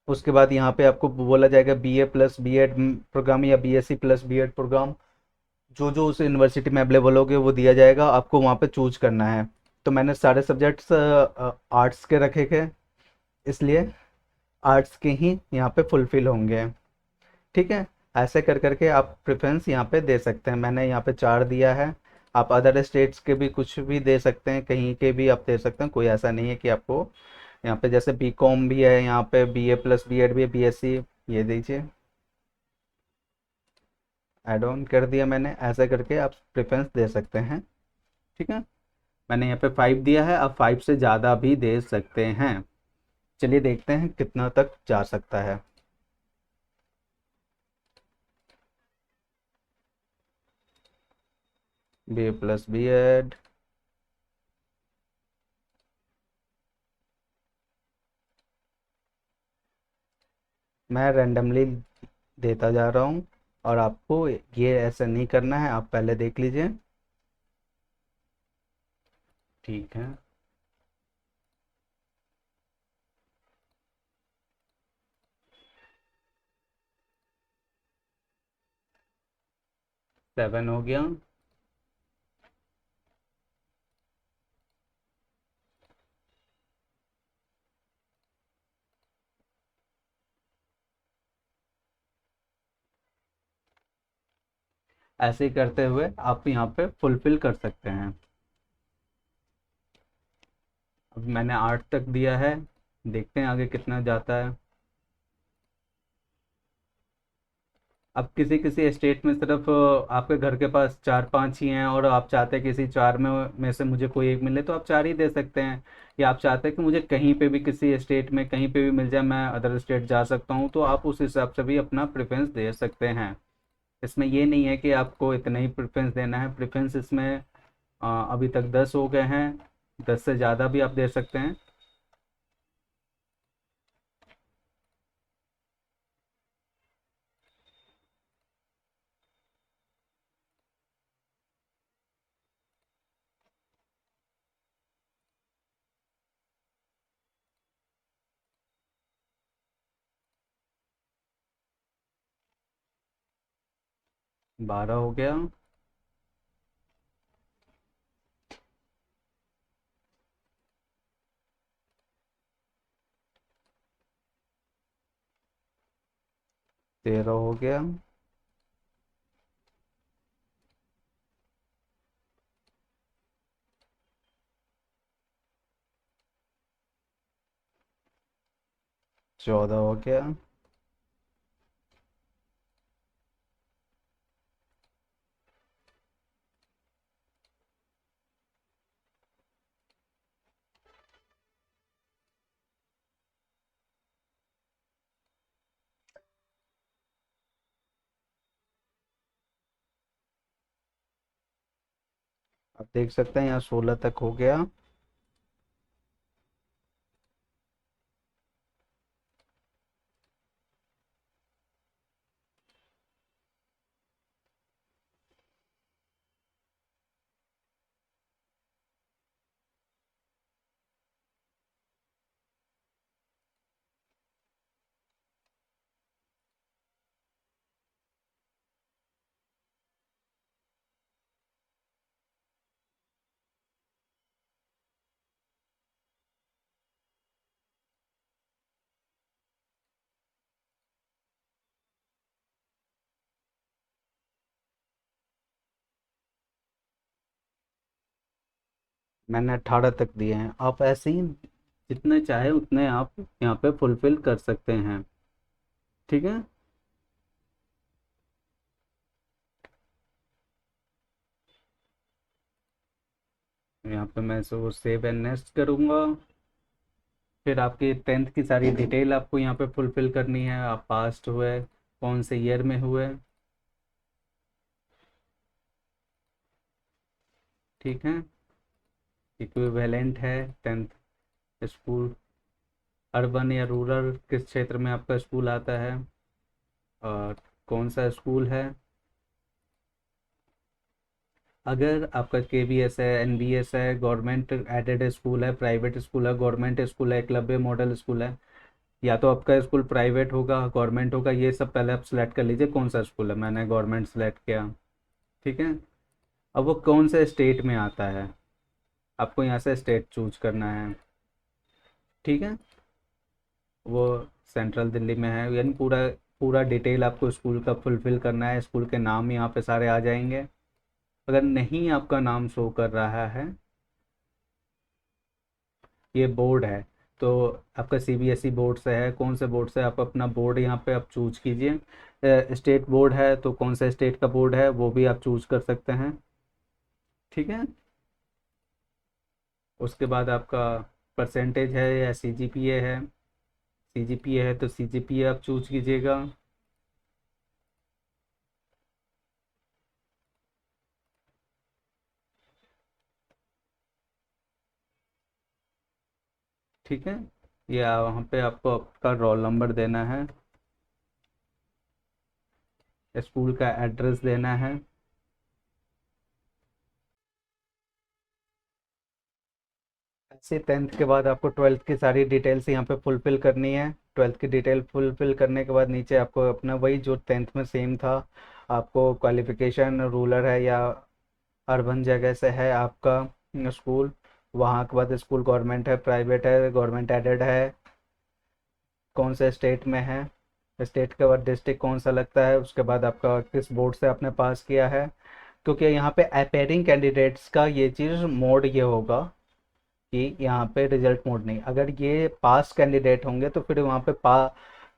उसके बाद यहाँ पे आपको बोला जाएगा बीए प्लस बीएड प्रोग्राम या बीएससी प्लस बीएड प्रोग्राम, जो जो उस यूनिवर्सिटी में अवेलेबल होगे वो दिया जाएगा, आपको वहाँ पे चूज करना है। तो मैंने सारे सब्जेक्ट्स आर्ट्स के रखे थे, इसलिए आर्ट्स के ही यहाँ पे फुलफिल होंगे। ठीक है। ऐसे कर करके आप प्रेफरेंस यहाँ पे दे सकते हैं। मैंने यहाँ पे 4 दिया है। आप अदर स्टेट्स के भी कुछ भी दे सकते हैं, कहीं के भी आप दे सकते हैं, कोई ऐसा नहीं है कि आपको। यहाँ पे जैसे बीकॉम भी है, यहाँ पे बीए प्लस बीएड भी है, बीएससी, ये दीजिए, ऐड ऑन कर दिया मैंने। ऐसा करके आप प्रेफरेंस दे सकते हैं। ठीक है। मैंने यहाँ पे 5 दिया है, आप 5 से ज़्यादा भी दे सकते हैं। चलिए देखते हैं कितना तक जा सकता है। बी प्लस बी एड, मैं रैंडमली देता जा रहा हूँ, और आपको ये ऐसा नहीं करना है, आप पहले देख लीजिए। ठीक है। 7 हो गया। ऐसे ही करते हुए आप यहाँ पे फुलफिल कर सकते हैं। अब मैंने 8 तक दिया है, देखते हैं आगे कितना जाता है। अब किसी किसी स्टेट में सिर्फ आपके घर के पास 4 5 ही हैं, और आप चाहते हैं किसी 4 में से मुझे कोई एक मिले, तो आप 4 ही दे सकते हैं। या आप चाहते हैं कि मुझे कहीं पे भी किसी स्टेट में कहीं पे भी मिल जाए, मैं अदर स्टेट जा सकता हूँ, तो आप उस हिसाब से भी अपना प्रेफरेंस दे सकते हैं। इसमें ये नहीं है कि आपको इतना ही प्रेफरेंस देना है। प्रेफरेंस इसमें अभी तक 10 हो गए हैं, 10 से ज़्यादा भी आप दे सकते हैं। 12 हो गया। तेरह हो गया। 14 हो गया। आप देख सकते हैं यहाँ 16 तक हो गया। मैंने 18 तक दिए हैं, आप ऐसे ही जितने चाहे उतने आप यहाँ पे फुलफिल कर सकते हैं। ठीक है। यहाँ पे मैं इसको सेव एंड नेक्स्ट करूँगा। फिर आपकी 10th की सारी डिटेल आपको यहाँ पे फुलफिल करनी है, आप पास्ट हुए, कौन से ईयर में हुए। ठीक है। इक्विवेलेंट है 10th स्कूल, अर्बन या रूरल किस क्षेत्र में आपका स्कूल आता है, और कौन सा स्कूल है। अगर आपका केवीएस है, एनबीएस है, गवर्नमेंट एडेड स्कूल है, प्राइवेट स्कूल है, गवर्नमेंट स्कूल है, एकलव्य मॉडल स्कूल है, या तो आपका स्कूल प्राइवेट होगा, गवर्नमेंट होगा, ये सब पहले आप सिलेक्ट कर लीजिए कौन सा स्कूल है। मैंने गवर्नमेंट सेलेक्ट किया। ठीक है। अब वो कौन से स्टेट में आता है, आपको यहाँ से स्टेट चूज करना है। ठीक है। वो सेंट्रल दिल्ली में है, यानी पूरा पूरा डिटेल आपको स्कूल का फुलफिल करना है। स्कूल के नाम यहाँ पे सारे आ जाएंगे। अगर नहीं आपका नाम शो कर रहा है, ये बोर्ड है तो आपका सीबीएसई बोर्ड से है, कौन से बोर्ड से, आप अपना बोर्ड यहाँ पे आप चूज कीजिए। स्टेट बोर्ड है तो कौन सा स्टेट का बोर्ड है वो भी आप चूज कर सकते हैं। ठीक है। उसके बाद आपका परसेंटेज है या सीजीपीए है, सीजीपीए है तो सीजीपीए आप चूज कीजिएगा। ठीक है। या वहाँ पे आपको आपका रोल नंबर देना है, स्कूल का एड्रेस देना है। ऐसे 10th के बाद आपको 12th की सारी डिटेल्स यहाँ पे फुलफिल करनी है। 12th की डिटेल फुलफिल करने के बाद नीचे आपको अपना वही जो 10th में सेम था, आपको क्वालिफिकेशन रूरल है या अर्बन जगह से है आपका स्कूल, वहाँ के बाद स्कूल गवर्नमेंट है, प्राइवेट है, गवर्नमेंट एडेड है, कौन से स्टेट में है, स्टेट के बाद डिस्ट्रिक्ट कौन सा लगता है, उसके बाद आपका किस बोर्ड से आपने पास किया है। क्योंकि यहाँ पे अपेयरिंग कैंडिडेट्स का ये चीज़ मोड ये होगा कि यहाँ पे रिजल्ट मोड नहीं, अगर ये पास कैंडिडेट होंगे तो फिर वहाँ पे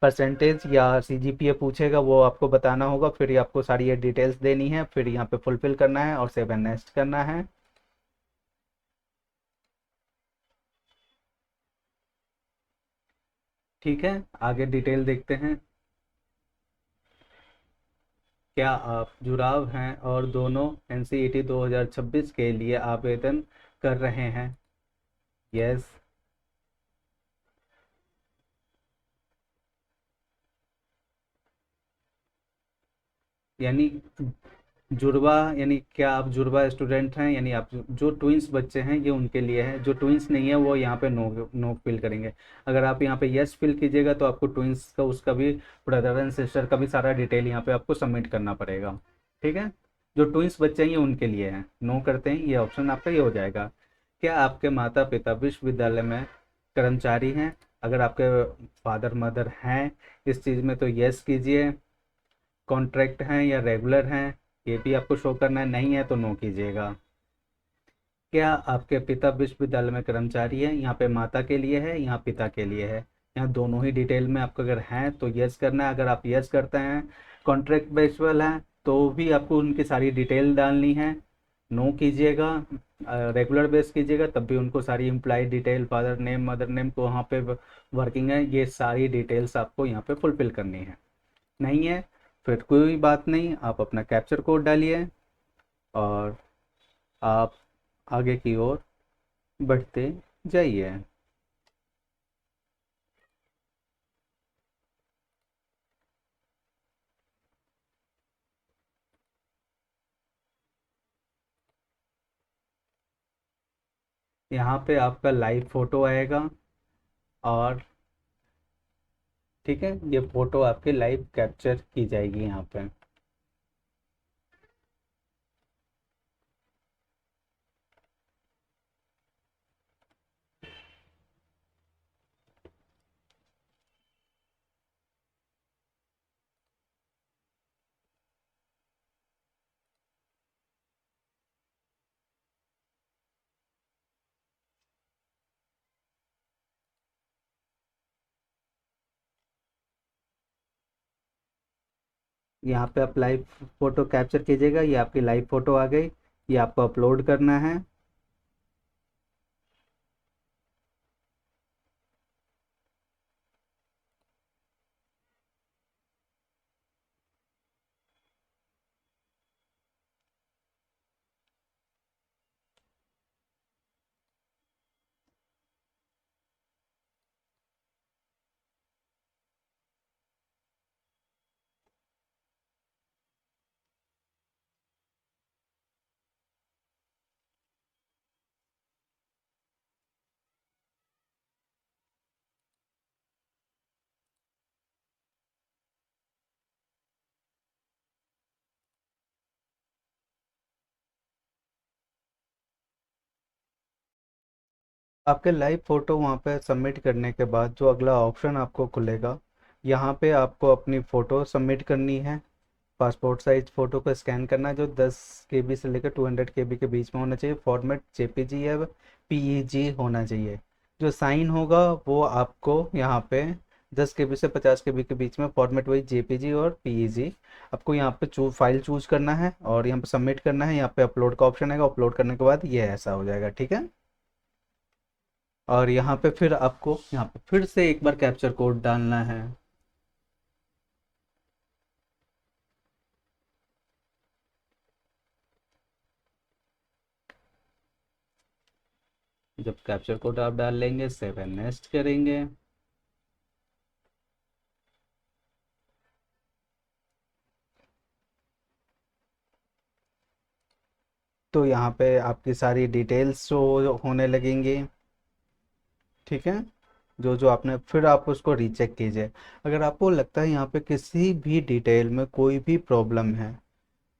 परसेंटेज या सीजीपीए पूछेगा, वो आपको बताना होगा, फिर ये आपको सारी ये डिटेल्स देनी है, फिर यहाँ पे फुलफिल करना है और सेव एंड नेक्स्ट करना है। ठीक है। आगे डिटेल देखते हैं। क्या आप जुड़ाव हैं और दोनों एनसीईटी 2026 के लिए आवेदन कर रहे हैं? यस। यानी जुड़वा, यानी क्या आप जुड़वा स्टूडेंट हैं, यानी आप जो ट्विंस बच्चे हैं ये उनके लिए है, जो ट्विंस नहीं है वो यहाँ पे नो नो फिल करेंगे। अगर आप यहाँ पे यस फिल कीजिएगा तो आपको ट्विंस का उसका भी, ब्रदर एंड सिस्टर का भी सारा डिटेल यहाँ पे आपको सबमिट करना पड़ेगा। ठीक है, जो ट्विंस बच्चे हैं ये उनके लिए है, नो करते हैं, ये ऑप्शन आपका ये हो जाएगा। क्या आपके माता पिता विश्वविद्यालय में कर्मचारी हैं? अगर आपके फादर मदर हैं इस चीज़ में तो यस कीजिए। कॉन्ट्रैक्ट हैं या रेगुलर हैं ये भी आपको शो करना है, नहीं है तो नो कीजिएगा। क्या आपके पिता विश्वविद्यालय में कर्मचारी है? यहाँ पे माता के लिए है, यहाँ पिता के लिए है। यहाँ दोनों ही डिटेल में आपको अगर हैं तो यस करना है। अगर आप यस करते हैं कॉन्ट्रैक्ट बेसबल है तो भी आपको उनकी सारी डिटेल डालनी है। नो कीजिएगा, रेगुलर बेस कीजिएगा तब भी उनको सारी imply detail, father name mother name को वहाँ पे वर्किंग है, ये सारी डिटेल्स आपको यहाँ पे फुलफिल करनी है। नहीं है फिर कोई बात नहीं, आप अपना कैप्चर कोड डालिए और आप आगे की ओर बढ़ते जाइए। यहाँ पे आपका लाइव फोटो आएगा और ठीक है, ये फोटो आपकी लाइव कैप्चर की जाएगी यहाँ पे। यहाँ पे आप लाइव फोटो कैप्चर कीजिएगा, ये आपकी लाइव फोटो आ गई, ये आपको अपलोड करना है। आपके लाइव फोटो वहाँ पे सबमिट करने के बाद जो अगला ऑप्शन आपको खुलेगा, यहाँ पे आपको अपनी फ़ोटो सबमिट करनी है। पासपोर्ट साइज फ़ोटो को स्कैन करना है जो 10 KB से लेकर 200 KB के बीच में होना चाहिए। फॉर्मेट JPG या PEG होना चाहिए। जो साइन होगा वो आपको यहाँ पे 10 KB से 50 KB के बीच में, फॉर्मेट वही JPG और PEG। आपको यहाँ पे फाइल चूज करना है और यहाँ पे सबमिट करना है। यहाँ पे अपलोड का ऑप्शन आएगा, अपलोड करने के बाद ये ऐसा हो जाएगा। ठीक है, और यहाँ पे फिर आपको यहाँ पे फिर से एक बार कैप्चर कोड डालना है। जब कैप्चर कोड आप डाल लेंगे सेव एंड नेक्स्ट करेंगे। तो यहाँ पे आपकी सारी डिटेल्स शो होने लगेंगी। ठीक है, जो जो आपने, फिर आप उसको रीचेक कीजिए। अगर आपको लगता है यहाँ पे किसी भी डिटेल में कोई भी प्रॉब्लम है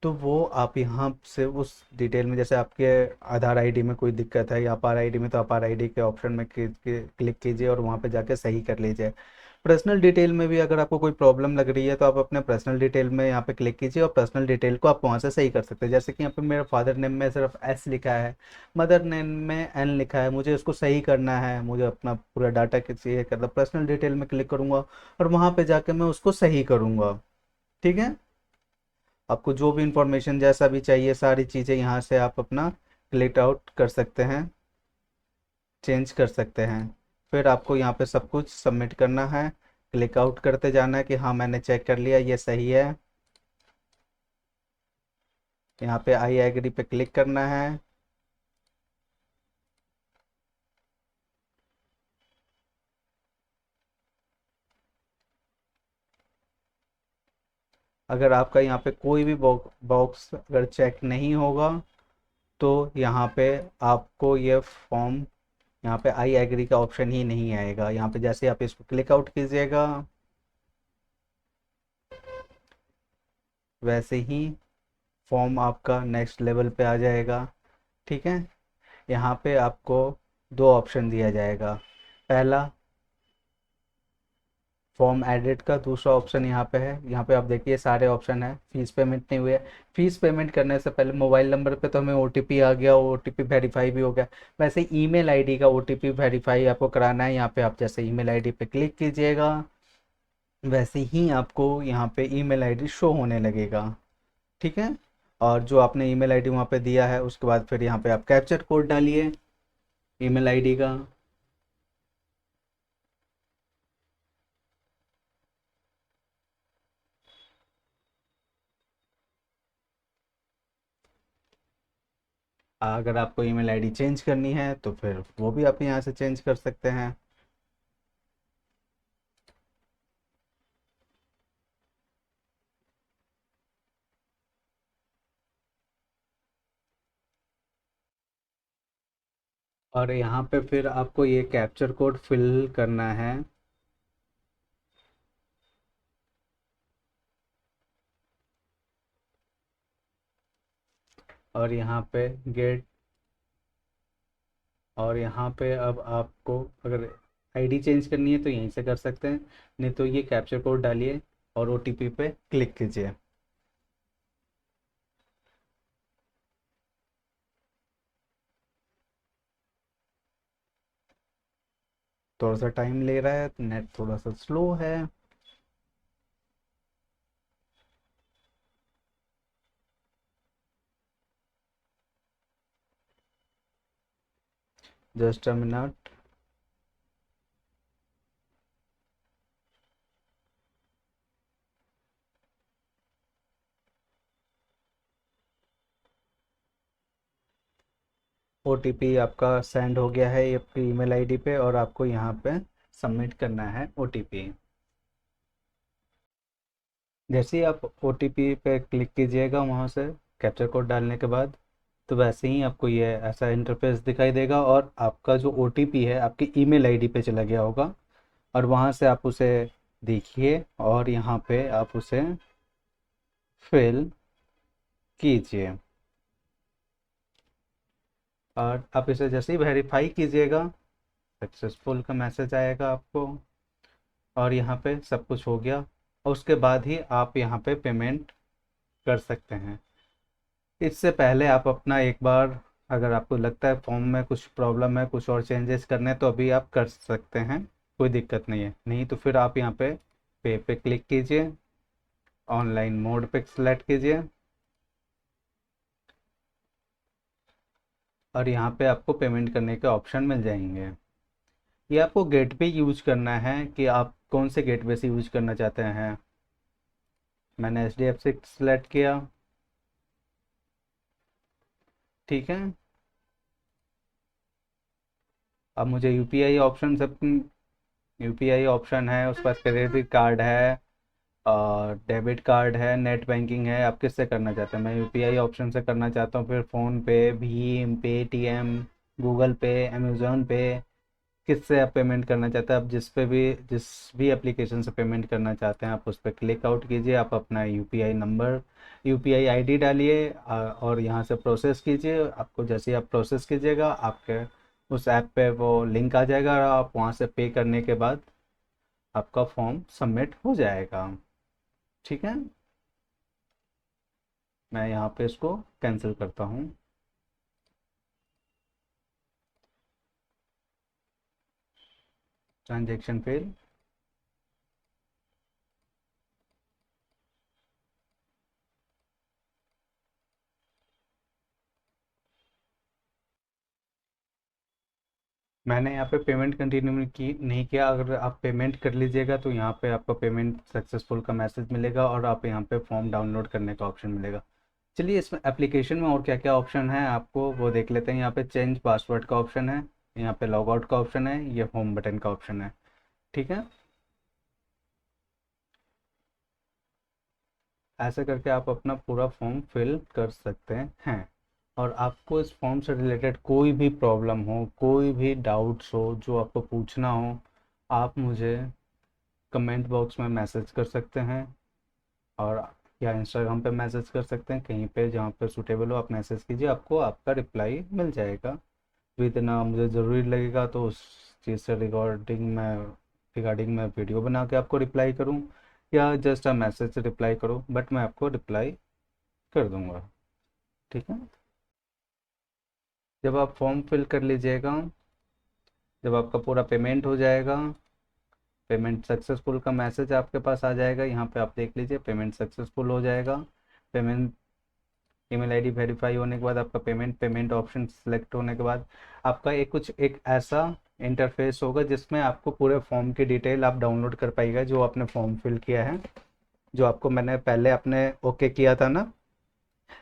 तो वो आप यहाँ से उस डिटेल में, जैसे आपके आधार आईडी में कोई दिक्कत है या अपार आईडी में, तो अपार आईडी के ऑप्शन में क्लिक कीजिए और वहाँ पे जाके सही कर लीजिए। पर्सनल डिटेल में भी अगर आपको कोई प्रॉब्लम लग रही है तो आप अपने पर्सनल डिटेल में यहाँ पे क्लिक कीजिए और पर्सनल डिटेल को आप वहाँ से सही कर सकते हैं। जैसे कि यहाँ पे मेरा फादर नेम में सिर्फ S लिखा है, मदर नेम में N लिखा है, मुझे उसको सही करना है, मुझे अपना पूरा डाटा चाहिए करना, पर्सनल डिटेल में क्लिक करूँगा और वहाँ पे जाके मैं उसको सही करूँगा। ठीक है, आपको जो भी इंफॉर्मेशन जैसा भी चाहिए सारी चीज़ें यहाँ से आप अपना क्लिक आउट कर सकते हैं, चेंज कर सकते हैं। फिर आपको यहाँ पे सब कुछ सबमिट करना है, क्लिक आउट करते जाना है कि हाँ मैंने चेक कर लिया ये सही है। यहाँ पे आई एग्री पे क्लिक करना है। अगर आपका यहाँ पे कोई भी बॉक्स अगर चेक नहीं होगा तो यहाँ पे आपको ये फॉर्म, यहाँ पे आई एग्री का ऑप्शन ही नहीं आएगा। यहाँ पे जैसे आप इसको क्लिक आउट कीजिएगा वैसे ही फॉर्म आपका नेक्स्ट लेवल पे आ जाएगा। ठीक है, यहाँ पे आपको दो ऑप्शन दिया जाएगा। पहला फॉर्म एडिट का, दूसरा ऑप्शन यहाँ पे है। यहाँ पे आप देखिए सारे ऑप्शन है। फीस पेमेंट नहीं हुई है। फीस पेमेंट करने से पहले मोबाइल नंबर पे तो हमें ओटीपी आ गया, ओटीपी वेरीफाई भी हो गया। वैसे ईमेल आईडी का ओटीपी वेरीफाई आपको कराना है। यहाँ पे आप जैसे ईमेल आईडी पे क्लिक कीजिएगा, वैसे ही आपको यहाँ पे ईमेल आईडी शो होने लगेगा। ठीक है, और जो आपने ईमेल आईडी वहाँ पे दिया है, उसके बाद फिर यहाँ पे आप कैप्चर कोड डालिए ईमेल आईडी का। अगर आपको ईमेल आईडी चेंज करनी है तो फिर वो भी आप यहाँ से चेंज कर सकते हैं। और यहाँ पे फिर आपको ये कैप्चर कोड फिल करना है। और यहाँ पे गेट, और यहाँ पे अब आपको अगर आईडी चेंज करनी है तो यहीं से कर सकते हैं, नहीं तो ये कैप्चर कोड डालिए और ओटीपी पे क्लिक कीजिए। थोड़ा सा टाइम ले रहा है, नेट थोड़ा सा स्लो है। Just a minute. ओटीपी आपका सेंड हो गया है आपकी ईमेल आईडी पे, और आपको यहाँ पे सबमिट करना है ओटीपी। जैसे ही आप ओटीपी पे क्लिक कीजिएगा वहाँ से कैप्चर कोड डालने के बाद, तो वैसे ही आपको ये ऐसा इंटरफेस दिखाई देगा, और आपका जो ओटीपी है आपकी ईमेल आईडी पे चला गया होगा। और वहाँ से आप उसे देखिए और यहाँ पे आप उसे फिल कीजिए। और आप इसे जैसे ही वेरीफाई कीजिएगा, सक्सेसफुल का मैसेज आएगा आपको, और यहाँ पे सब कुछ हो गया। और उसके बाद ही आप यहाँ पे पेमेंट कर सकते हैं। इससे पहले आप अपना एक बार, अगर आपको लगता है फॉर्म में कुछ प्रॉब्लम है, कुछ और चेंजेस करने हैं, तो अभी आप कर सकते हैं, कोई दिक्कत नहीं है। नहीं तो फिर आप यहाँ पे क्लिक कीजिए, ऑनलाइन मोड पे सेलेक्ट कीजिए, और यहाँ पे आपको पेमेंट करने के ऑप्शन मिल जाएंगे। ये आपको गेटवे यूज करना है कि आप कौन से गेटवे से यूज करना चाहते हैं। मैंने HDFC सेलेक्ट किया। ठीक है, अब मुझे यूपीआई ऑप्शन सब, यूपीआई ऑप्शन है, उसके बाद क्रेडिट कार्ड है, और डेबिट कार्ड है, नेट बैंकिंग है। आप किससे करना चाहते हैं? मैं यूपीआई ऑप्शन से करना चाहता हूँ। फिर फ़ोन पे, भीम, पेटीएम, गूगल पे, अमेज़ोन पे, किससे आप पेमेंट करना चाहते हैं? आप जिस भी एप्लीकेशन से पेमेंट करना चाहते हैं आप उस पर क्लिक आउट कीजिए। आप अपना यूपीआई नंबर, यूपीआई आईडी डालिए, और यहाँ से प्रोसेस कीजिए। आपको जैसे ही आप प्रोसेस कीजिएगा, आपके उस ऐप पे वो लिंक आ जाएगा, और आप वहाँ से पे करने के बाद आपका फॉर्म सबमिट हो जाएगा। ठीक है, मैं यहाँ पे इसको कैंसिल करता हूँ। Transaction fail. मैंने यहाँ पे पेमेंट कंटिन्यू की नहीं किया। अगर आप पेमेंट कर लीजिएगा तो यहाँ पे आपको पेमेंट सक्सेसफुल का मैसेज मिलेगा, और आप यहाँ पे फॉर्म डाउनलोड करने का ऑप्शन मिलेगा। चलिए, इसमें एप्लीकेशन में और क्या क्या ऑप्शन है आपको वो देख लेते हैं। यहाँ पे चेंज पासवर्ड का ऑप्शन है, यहाँ पे लॉग आउट का ऑप्शन है, ये होम बटन का ऑप्शन है। ठीक है, ऐसे करके आप अपना पूरा फॉर्म फिल कर सकते हैं। और आपको इस फॉर्म से रिलेटेड कोई भी प्रॉब्लम हो, कोई भी डाउट्स हो, जो आपको पूछना हो, आप मुझे कमेंट बॉक्स में मैसेज कर सकते हैं। और या इंस्टाग्राम पे मैसेज कर सकते हैं, कहीं पे जहाँ पे सूटेबल हो आप मैसेज कीजिए, आपको आपका रिप्लाई मिल जाएगा। तो इतना मुझे ज़रूरी लगेगा तो उस चीज़ से रिगार्डिंग मैं वीडियो बना के आपको रिप्लाई करूँ, या जस्ट मैसेज से रिप्लाई करूँ, बट मैं आपको रिप्लाई कर दूँगा। ठीक है। जब आप फॉर्म फिल कर लीजिएगा, जब आपका पूरा पेमेंट हो जाएगा, पेमेंट सक्सेसफुल का मैसेज आपके पास आ जाएगा, यहाँ पे आप देख लीजिए पेमेंट सक्सेसफुल हो जाएगा। पेमेंट ईमेल आईडी वेरीफाई होने के बाद आपका पेमेंट ऑप्शन सेलेक्ट होने के बाद आपका एक ऐसा इंटरफेस होगा जिसमें आपको पूरे फॉर्म की डिटेल आप डाउनलोड कर पाएगा, जो आपने फॉर्म फिल किया है, जो आपको मैंने पहले अपने ओके किया था ना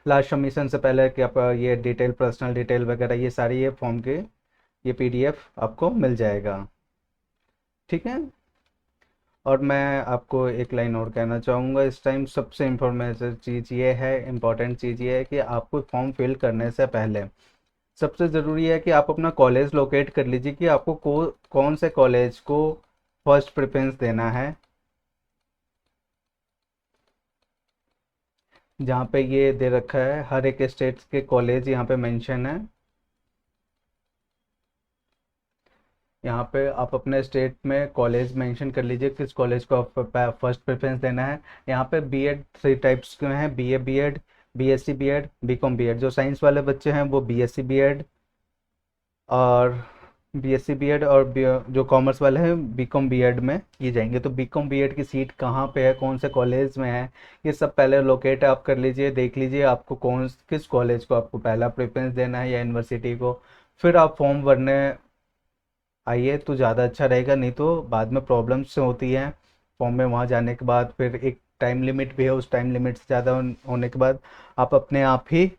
लास्ट सबमिशन से पहले, कि आप ये डिटेल पर्सनल डिटेल वगैरह ये सारी ये फॉर्म के ये पीडीएफ आपको मिल जाएगा। ठीक है। और मैं आपको एक लाइन और कहना चाहूँगा इस टाइम, सबसे इम्पोर्टेंट चीज़ ये है, इम्पॉर्टेंट चीज़ ये है कि आपको फॉर्म फिल करने से पहले सबसे ज़रूरी है कि आप अपना कॉलेज लोकेट कर लीजिए कि आपको कौन से कॉलेज को फर्स्ट प्रेफरेंस देना है। जहाँ पे ये दे रखा है हर एक स्टेट के कॉलेज यहाँ पे मेंशन है। यहाँ पे आप अपने स्टेट में कॉलेज मेंशन कर लीजिए किस कॉलेज को आप फर्स्ट प्रेफरेंस देना है। यहाँ पे बीएड 3 टाइप्स के हैं, BA BEd, BSc BEd, BCom BEd. जो साइंस वाले बच्चे हैं वो बीएससी बीएड और जो कॉमर्स वाले हैं बीकॉम बीएड में ये जाएंगे। तो बीकॉम बीएड की सीट कहाँ पे है, कौन से कॉलेज में है, ये सब पहले लोकेट आप कर लीजिए, देख लीजिए आपको किस कॉलेज को आपको पहला प्रेफरेंस देना है या यूनिवर्सिटी को। फिर आप फॉर्म भरने आइए तो ज़्यादा अच्छा रहेगा, नहीं तो बाद में प्रॉब्लम्स होती हैं फॉर्म में वहाँ जाने के बाद। फिर एक टाइम लिमिट भी है, उस टाइम लिमिट से ज़्यादा होने के बाद आप अपने आप ही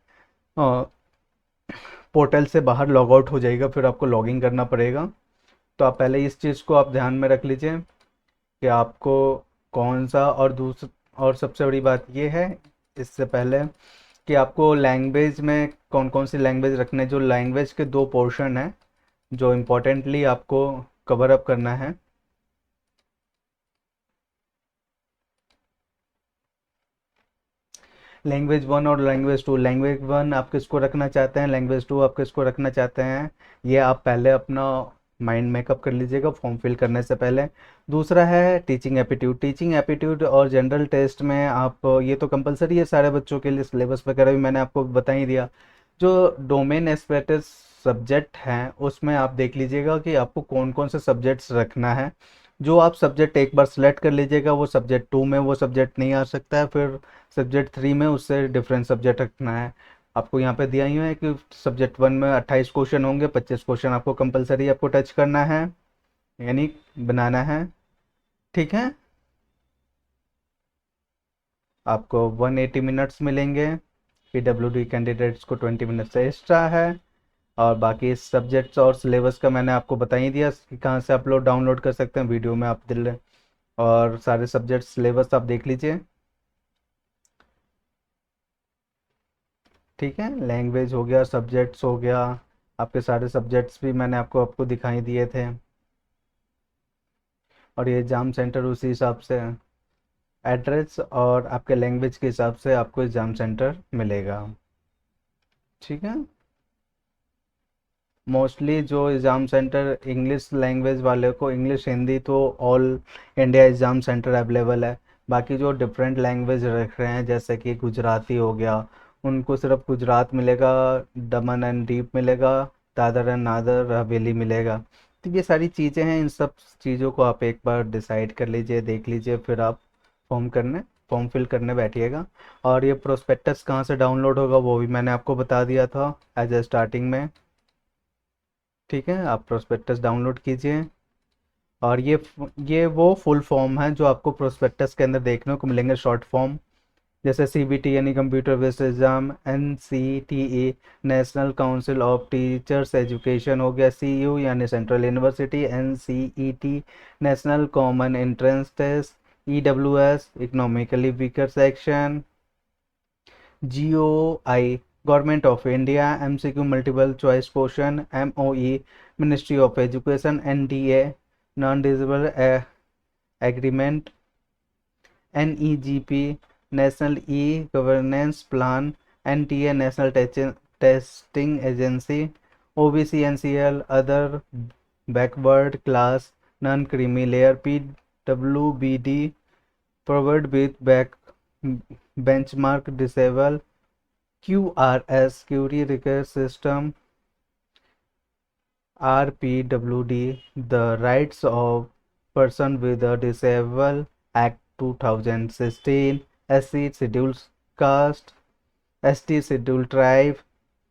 पोर्टल से बाहर लॉग आउट हो जाएगा, फिर आपको लॉगिन करना पड़ेगा। तो आप पहले इस चीज़ को आप ध्यान में रख लीजिए कि आपको कौन सा, और सबसे बड़ी बात ये है इससे पहले कि आपको लैंग्वेज में कौन कौन सी लैंग्वेज रखने, जो लैंग्वेज के 2 पोर्शन हैं जो इम्पोर्टेंटली आपको कवर अप करना है। लैंग्वेज 1 और लैंग्वेज 2, लैंग्वेज 1 आप किसको रखना चाहते हैं, लैंग्वेज 2 आप किसको रखना चाहते हैं, ये आप पहले अपना माइंड मेकअप कर लीजिएगा फॉर्म फिल करने से पहले। दूसरा है टीचिंग एप्टीट्यूड। टीचिंग एप्टीट्यूड और जनरल टेस्ट में आप, ये तो कंपलसरी है सारे बच्चों के लिए, सिलेबस वगैरह भी मैंने आपको बता ही दिया। जो डोमेन एक्सपर्टिस सब्जेक्ट हैं उसमें आप देख लीजिएगा कि आपको कौन कौन से सब्जेक्ट्स रखना है। जो आप सब्जेक्ट एक बार सेलेक्ट कर लीजिएगा वो सब्जेक्ट 2 में वो सब्जेक्ट नहीं आ सकता है, फिर सब्जेक्ट 3 में उससे डिफरेंट सब्जेक्ट रखना है। आपको यहाँ पे दिया ही है कि सब्जेक्ट 1 में 28 क्वेश्चन होंगे, 25 क्वेश्चन आपको कंपलसरी आपको टच करना है, यानी बनाना है। ठीक है। आपको 180 मिनट्स मिलेंगे, पीडब्ल्यूडी कैंडिडेट्स को 20 मिनट्स से एक्स्ट्रा है। और बाकी सब्जेक्ट्स और सिलेबस का मैंने आपको बता ही दिया कि कहाँ से आप लोग डाउनलोड कर सकते हैं, वीडियो में आप दिल और सारे सब्जेक्ट सिलेबस आप देख लीजिए। ठीक है। लैंग्वेज हो गया, सब्जेक्ट्स हो गया, आपके सारे सब्जेक्ट्स भी मैंने आपको दिखाई दिए थे। और ये एग्ज़ाम सेंटर उसी हिसाब से एड्रेस और आपके लैंग्वेज के हिसाब से आपको एग्ज़ाम सेंटर मिलेगा। ठीक है। मोस्टली जो एग्ज़ाम सेंटर इंग्लिश लैंग्वेज वाले को, इंग्लिश हिंदी तो all India exam centre available है। बाकी जो डिफरेंट लैंग्वेज रख रहे हैं जैसे कि गुजराती हो गया, उनको सिर्फ गुजरात मिलेगा, दमन एंड दीप मिलेगा, दादर एंड नागर हवेली मिलेगा। तो ये सारी चीज़ें हैं, इन सब चीज़ों को आप एक बार डिसाइड कर लीजिए, देख लीजिए, फिर आप फॉर्म फिल करने बैठिएगा। और ये प्रोस्पेक्टस कहाँ से डाउनलोड होगा वो भी मैंने आपको बता दिया था एज ए स्टार्टिंग में। ठीक है। आप प्रोस्पेक्टस डाउनलोड कीजिए। और ये वो फुल फॉर्म है जो आपको प्रोस्पेक्टस के अंदर देखने को मिलेंगे, शॉर्ट फॉर्म, जैसे सीबीटी यानी computer based exam, NCTE national council of teachers education हो गया, सीयू यानी central university, NCET national common entrance test, EWS economically weaker section, GOI government of India, MCQ multiple choice question, MOE ministry of education, NDA non disclosure agreement, NEGP national e governance plan, NTA national testing agency, OBC NCL other backward class non creamy layer, PWBD provide with back benchmark disable, QRS Query Request System, RPWD the Rights of Person with a Disable Act 2016, SC Scheduled Caste, ST Scheduled Tribe,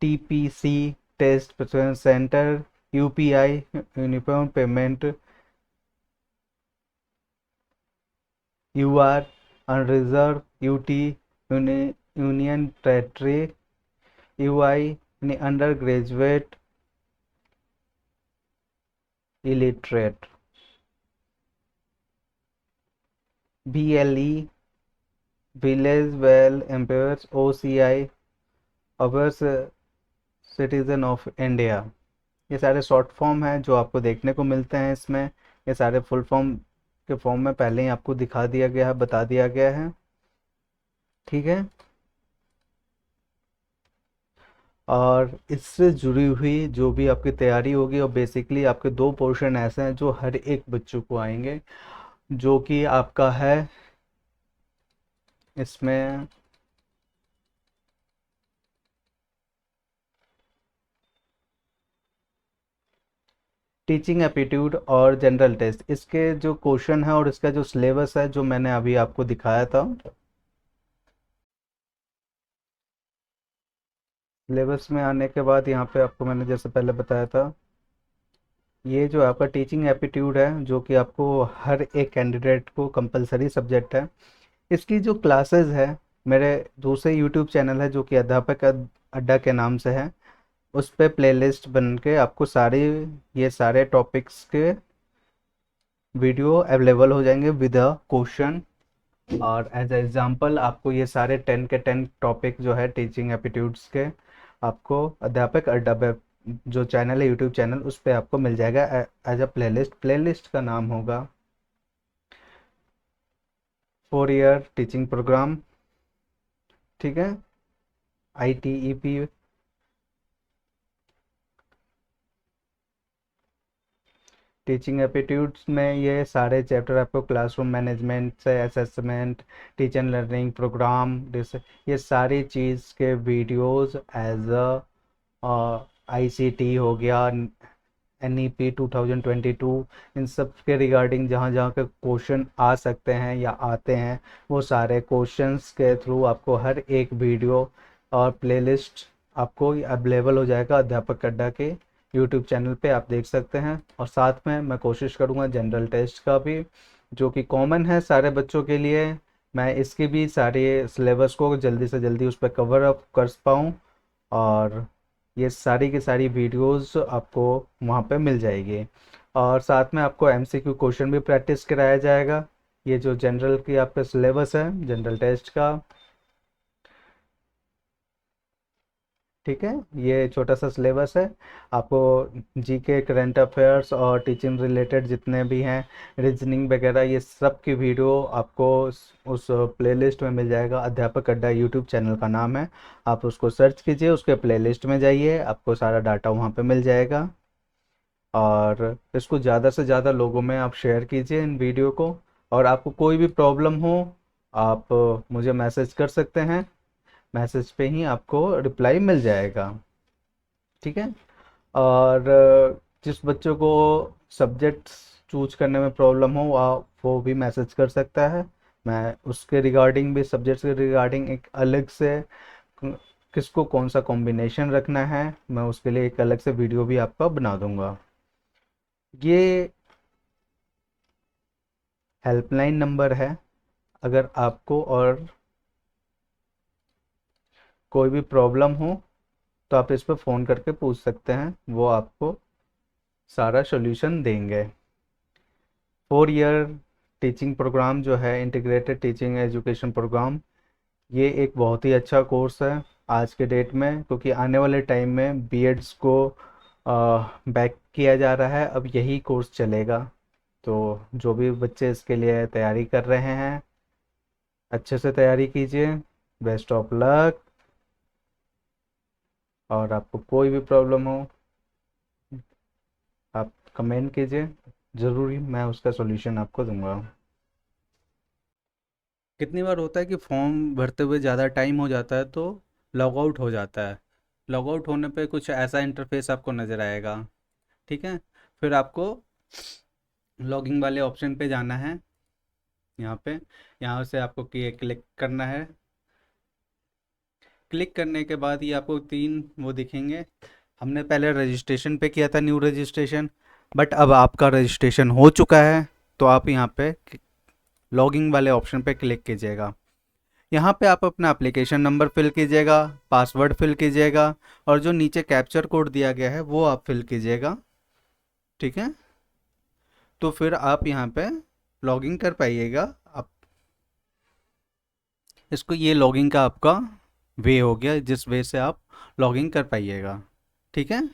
TPC Test Preference Center, UPI Uniform Payment, UR Unreserved, UT Union Territory, UI Undergraduate Illiterate, BLE Village Well Employers, OCI our citizen of India. ये सारे short form हैं जो आपको देखने को मिलते हैं इसमें। ये सारे फुल फॉर्म के फॉर्म में पहले ही आपको दिखा दिया गया है, बता दिया गया है, ठीक है। और इससे जुड़ी हुई जो भी आपकी तैयारी होगी, और बेसिकली आपके दो पोर्शन ऐसे हैं जो हर एक बच्चों को आएंगे, जो कि आपका है इसमें टीचिंग एप्टीट्यूड और जनरल टेस्ट। इसके जो क्वेश्चन है और इसका जो सिलेबस है जो मैंने अभी आपको दिखाया था, सिलेबस में आने के बाद यहाँ पे आपको मैंने जैसे पहले बताया था, ये जो आपका टीचिंग एप्टीट्यूड है जो कि आपको हर एक कैंडिडेट को कंपलसरी सब्जेक्ट है। इसकी जो क्लासेस है, मेरे दूसरे यूट्यूब चैनल है जो कि अध्यापक अड्डा के नाम से है, उस पर प्लेलिस्ट बन के आपको सारे ये सारे टॉपिक्स के वीडियो अवेलेबल हो जाएंगे विद अ क्वेश्चन। और एज एग्जांपल आपको ये सारे 10 के 10 टॉपिक जो है टीचिंग एप्टीट्यूड्स के, आपको अध्यापक अड्डा पे जो चैनल है यूट्यूब चैनल, उस पर आपको मिल जाएगा एज अ प्लेलिस्ट। प्लेलिस्ट का नाम होगा 4 ईयर टीचिंग प्रोग्राम, ठीक है, ITEP। टीचिंग एप्टीट्यूड्स में ये सारे चैप्टर आपको क्लासरूम मैनेजमेंट से असेसमेंट, टीचर लर्निंग प्रोग्राम, ये सारी चीज़ के वीडियोस एज अ ICT हो गया, NEP 2022, इन सब के रिगार्डिंग जहाँ जहाँ के क्वेश्चन आ सकते हैं या आते हैं, वो सारे क्वेश्चंस के थ्रू आपको हर एक वीडियो और प्लेलिस्ट आपको अवेलेबल हो जाएगा अध्यापक अड्डा के यूट्यूब चैनल पे, आप देख सकते हैं। और साथ में मैं कोशिश करूँगा जनरल टेस्ट का भी, जो कि कॉमन है सारे बच्चों के लिए, मैं इसकी भी सारे सिलेबस को जल्दी से जल्दी उस पर कवर अप कर पाऊँ, और ये सारी की सारी वीडियोस आपको वहाँ पे मिल जाएगी। और साथ में आपको MCQ क्वेश्चन भी प्रैक्टिस कराया जाएगा। ये जो जनरल की आपका सिलेबस है जनरल टेस्ट का, ठीक है, ये छोटा सा सिलेबस है। आपको GK, करंट अफेयर्स और टीचिंग रिलेटेड जितने भी हैं, रीजनिंग वगैरह, ये सब की वीडियो आपको उस प्लेलिस्ट में मिल जाएगा। अध्यापक अड्डा यूट्यूब चैनल का नाम है, आप उसको सर्च कीजिए, उसके प्लेलिस्ट में जाइए, आपको सारा डाटा वहाँ पे मिल जाएगा। और इसको ज़्यादा से ज़्यादा लोगों में आप शेयर कीजिए इन वीडियो को। और आपको कोई भी प्रॉब्लम हो, आप मुझे मैसेज कर सकते हैं, मैसेज पे ही आपको रिप्लाई मिल जाएगा, ठीक है। और जिस बच्चों को सब्जेक्ट्स चूज करने में प्रॉब्लम हो, वो भी मैसेज कर सकता है। मैं उसके रिगार्डिंग भी, सब्जेक्ट्स के रिगार्डिंग एक अलग से किसको कौन सा कॉम्बिनेशन रखना है, मैं उसके लिए एक अलग से वीडियो भी आपका बना दूंगा। ये हेल्पलाइन नंबर है, अगर आपको और कोई भी प्रॉब्लम हो तो आप इस पर फ़ोन करके पूछ सकते हैं, वो आपको सारा सॉल्यूशन देंगे। 4 ईयर टीचिंग प्रोग्राम जो है, इंटीग्रेटेड टीचिंग एजुकेशन प्रोग्राम, ये एक बहुत ही अच्छा कोर्स है आज के डेट में, क्योंकि आने वाले टाइम में बीएड्स को बैक किया जा रहा है, अब यही कोर्स चलेगा। तो जो भी बच्चे इसके लिए तैयारी कर रहे हैं, अच्छे से तैयारी कीजिए। Best of luck. और आपको कोई भी प्रॉब्लम हो, आप कमेंट कीजिए, ज़रूरी मैं उसका सॉल्यूशन आपको दूंगा। कितनी बार होता है कि फॉर्म भरते हुए ज़्यादा टाइम हो जाता है तो लॉग आउट हो जाता है। लॉग आउट होने पे कुछ ऐसा इंटरफेस आपको नज़र आएगा। ठीक है। फिर आपको लॉगिंग वाले ऑप्शन पे जाना है। यहाँ पे, यहाँ से आपको क्लिक करना है। क्लिक करने के बाद ये आपको तीन वो दिखेंगे। हमने पहले रजिस्ट्रेशन पे किया था, न्यू रजिस्ट्रेशन, बट अब आपका रजिस्ट्रेशन हो चुका है। तो आप यहाँ पे लॉगिंग वाले ऑप्शन पे क्लिक कीजिएगा। यहाँ पे आप अपना एप्लीकेशन नंबर फिल कीजिएगा, पासवर्ड फिल कीजिएगा, और जो नीचे कैप्चर कोड दिया गया है वो आप फिल कीजिएगा। ठीक है। तो फिर आप यहाँ पे लॉगिन कर पाइएगा। आप इसको, ये लॉगिन का आपका वे हो गया जिस वे से आप लॉगिन कर पाइएगा। ठीक है।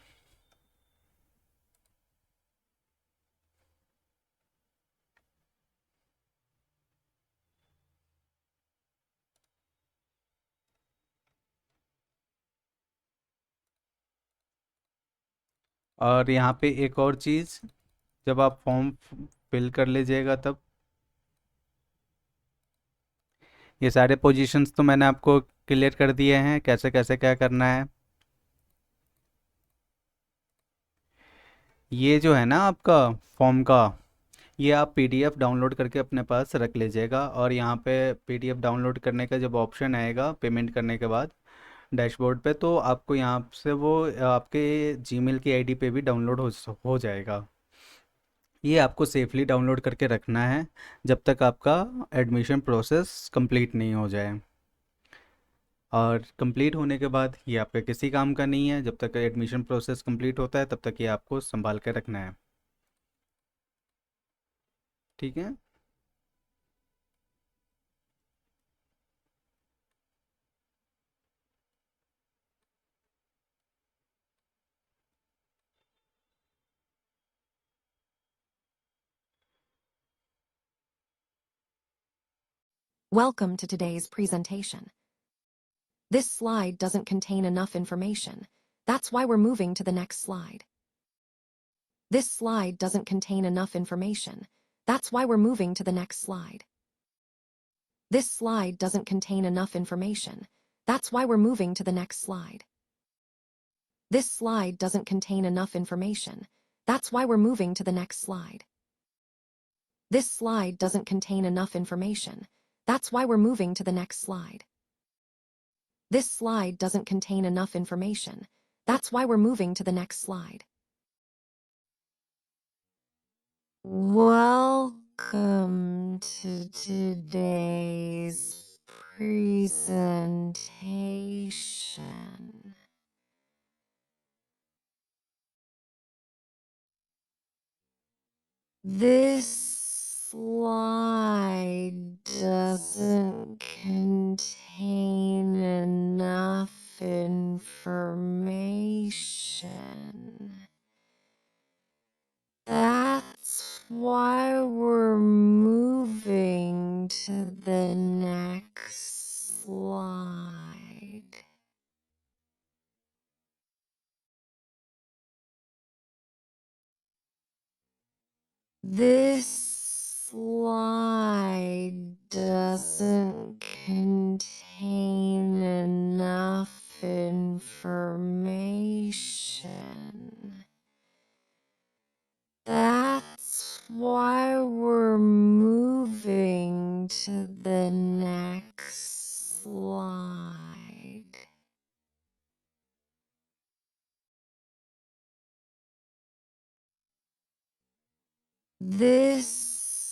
और यहाँ पे एक और चीज़, जब आप फॉर्म फिल कर लीजिएगा तब ये सारे पोजीशंस तो मैंने आपको क्लियर कर दिए हैं, कैसे कैसे क्या करना है। ये जो है ना आपका फॉर्म का, ये आप पीडीएफ डाउनलोड करके अपने पास रख लीजिएगा। और यहाँ पे पीडीएफ डाउनलोड करने का जब ऑप्शन आएगा पेमेंट करने के बाद डैशबोर्ड पे, तो आपको यहाँ से वो आपके जीमेल की आईडी पे भी डाउनलोड हो जाएगा। ये आपको सेफली डाउनलोड करके रखना है जब तक आपका एडमिशन प्रोसेस कंप्लीट नहीं हो जाए। और कंप्लीट होने के बाद ये आपका किसी काम का नहीं है। जब तक एडमिशन प्रोसेस कंप्लीट होता है तब तक ये आपको संभाल कर रखना है। ठीक है। Welcome to today's presentation. This slide doesn't contain enough information. That's why we're moving to the next slide. This slide doesn't contain enough information. That's why we're moving to the next slide. This slide doesn't contain enough information. That's why we're moving to the next slide. This slide doesn't contain enough information. That's why we're moving to the next slide. This slide doesn't contain enough information. That's why we're moving to the next slide. This slide doesn't contain enough information. That's why we're moving to the next slide. Welcome to today's presentation. This slide doesn't contain enough information. That's why we're moving to the next slide. This slide doesn't contain enough information. That's why we're moving to the next slide. This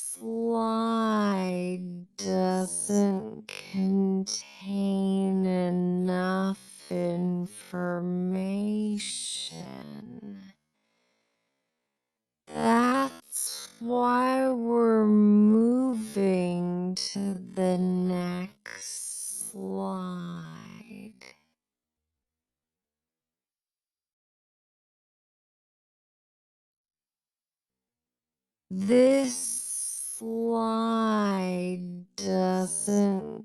slide doesn't contain enough information. That's why we're moving to the next slide. This slide doesn't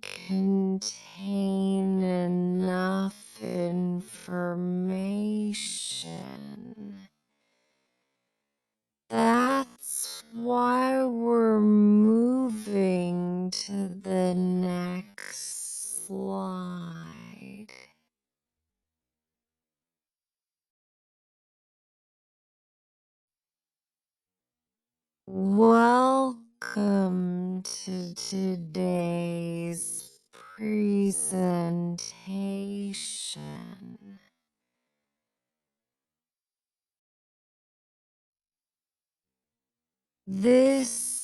the next slide. Welcome to today's presentation. This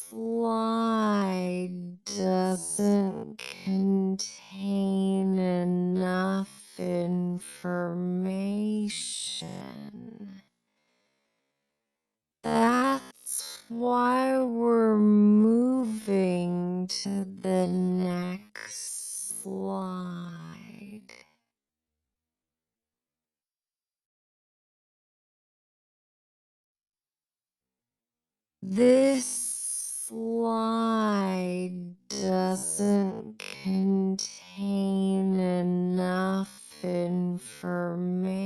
slide doesn't contain enough information. That's why we're moving to the next slide. This slide doesn't contain enough information.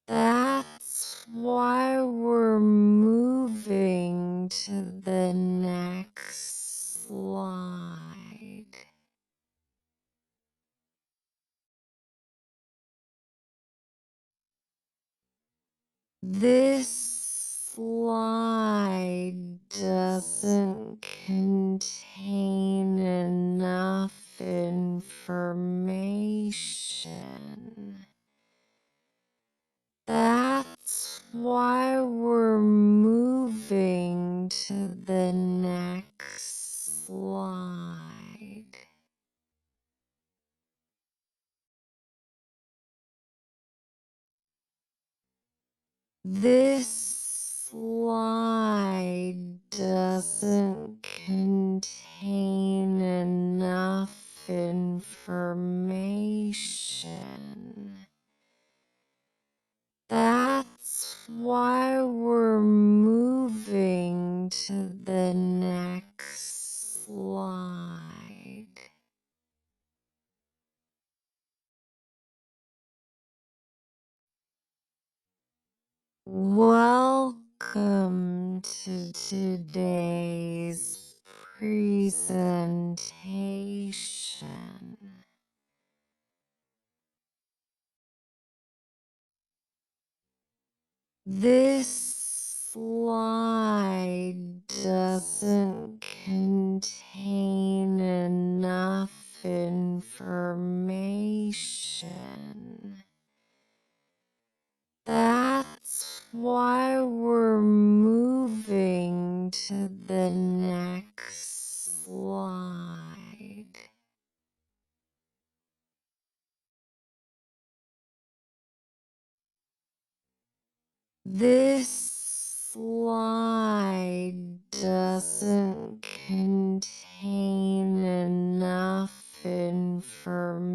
That's why we're moving to the next slide. This slide doesn't contain enough information. That's why we're moving to the next slide. This slide doesn't contain enough information. That's why we're moving to the next slide. Welcome to today's presentation. This slide doesn't contain enough information. That's why we're moving to the next slide. This slide doesn't contain enough information.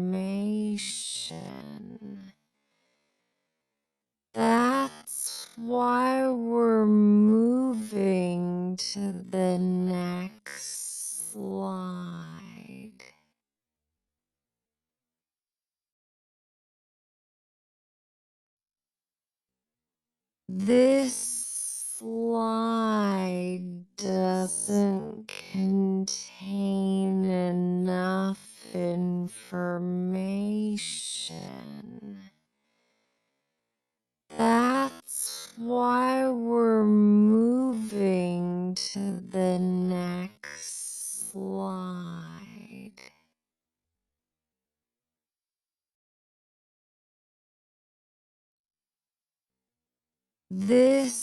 That's why we're moving to the next slide. This slide doesn't contain enough information. That's why we're moving to the next slide. This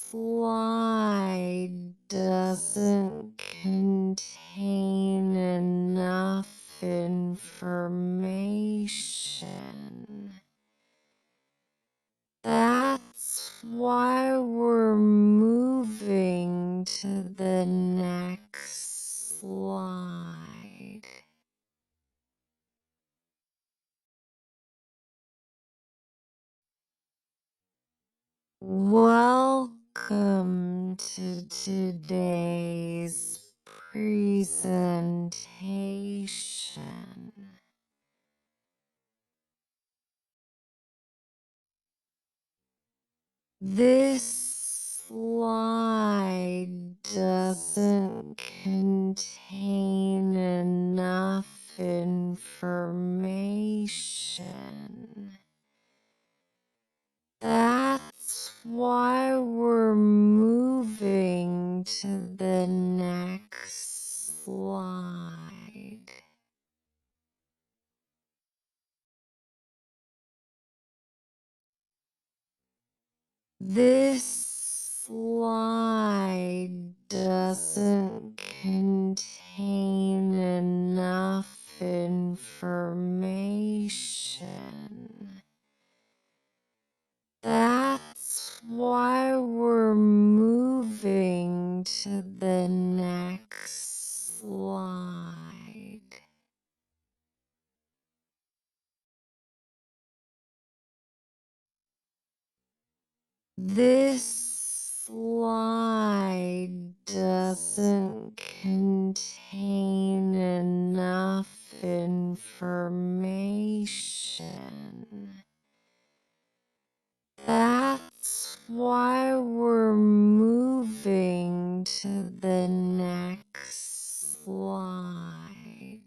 slide doesn't contain enough information. That's why we're moving to the next slide. Welcome to today's presentation. This slide doesn't contain enough information. That's why we're moving to the next slide. This slide doesn't contain enough information. That's why we're moving to the next slide. This slide doesn't contain enough information. That's why we're moving to the next slide.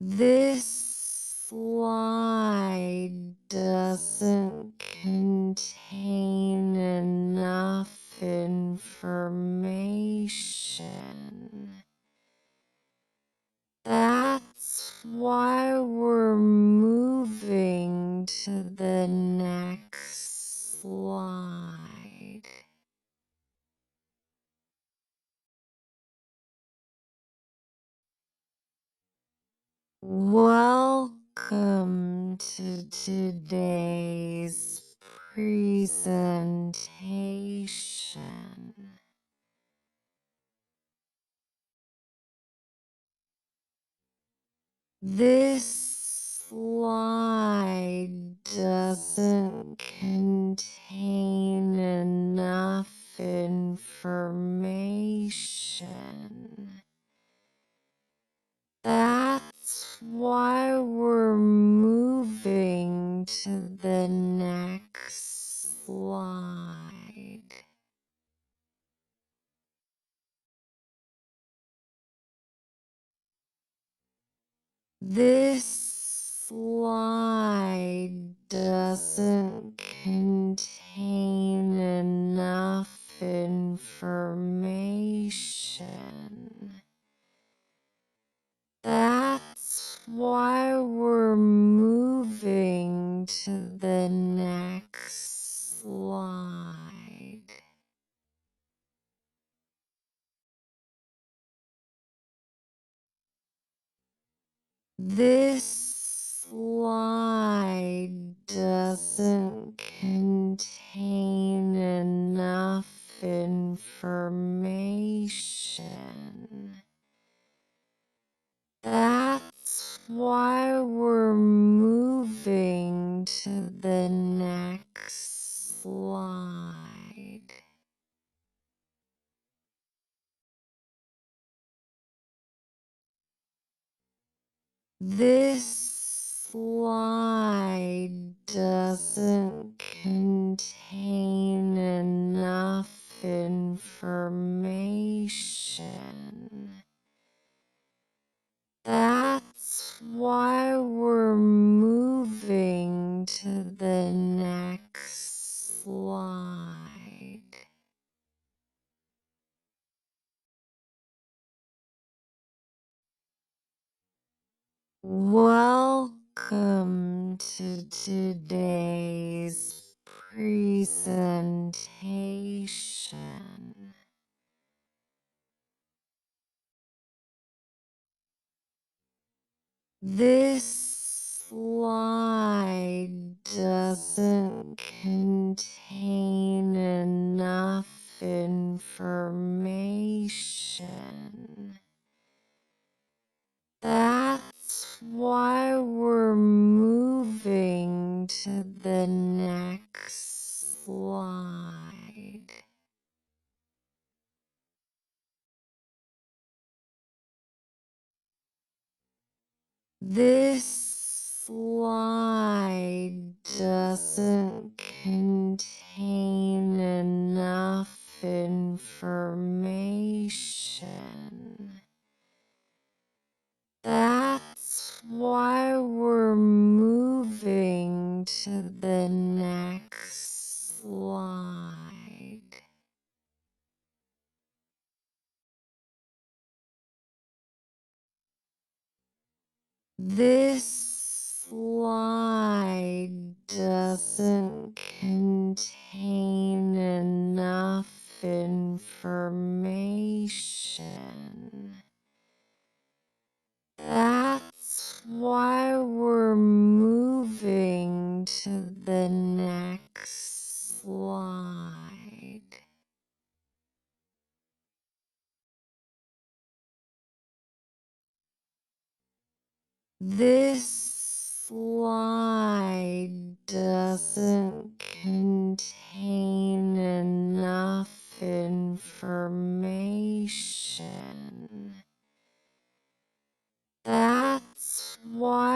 This slide doesn't contain enough information. That's why we're moving to the next slide. Welcome to today's presentation. This slide doesn't contain enough information. That's why we're moving to the next slide. This slide doesn't contain enough information. That's why we're moving to the next slide. This slide doesn't contain enough information. That's why we're moving to the next slide. This slide doesn't contain enough information. That's why we're moving to the next slide. Welcome to today's presentation. This slide doesn't contain enough information. That's why we're moving to the next slide. This slide doesn't contain enough information. That's why we're moving to the next slide. This slide doesn't contain enough information. That's why we're moving to the next slide. This slide doesn't contain enough information. That's why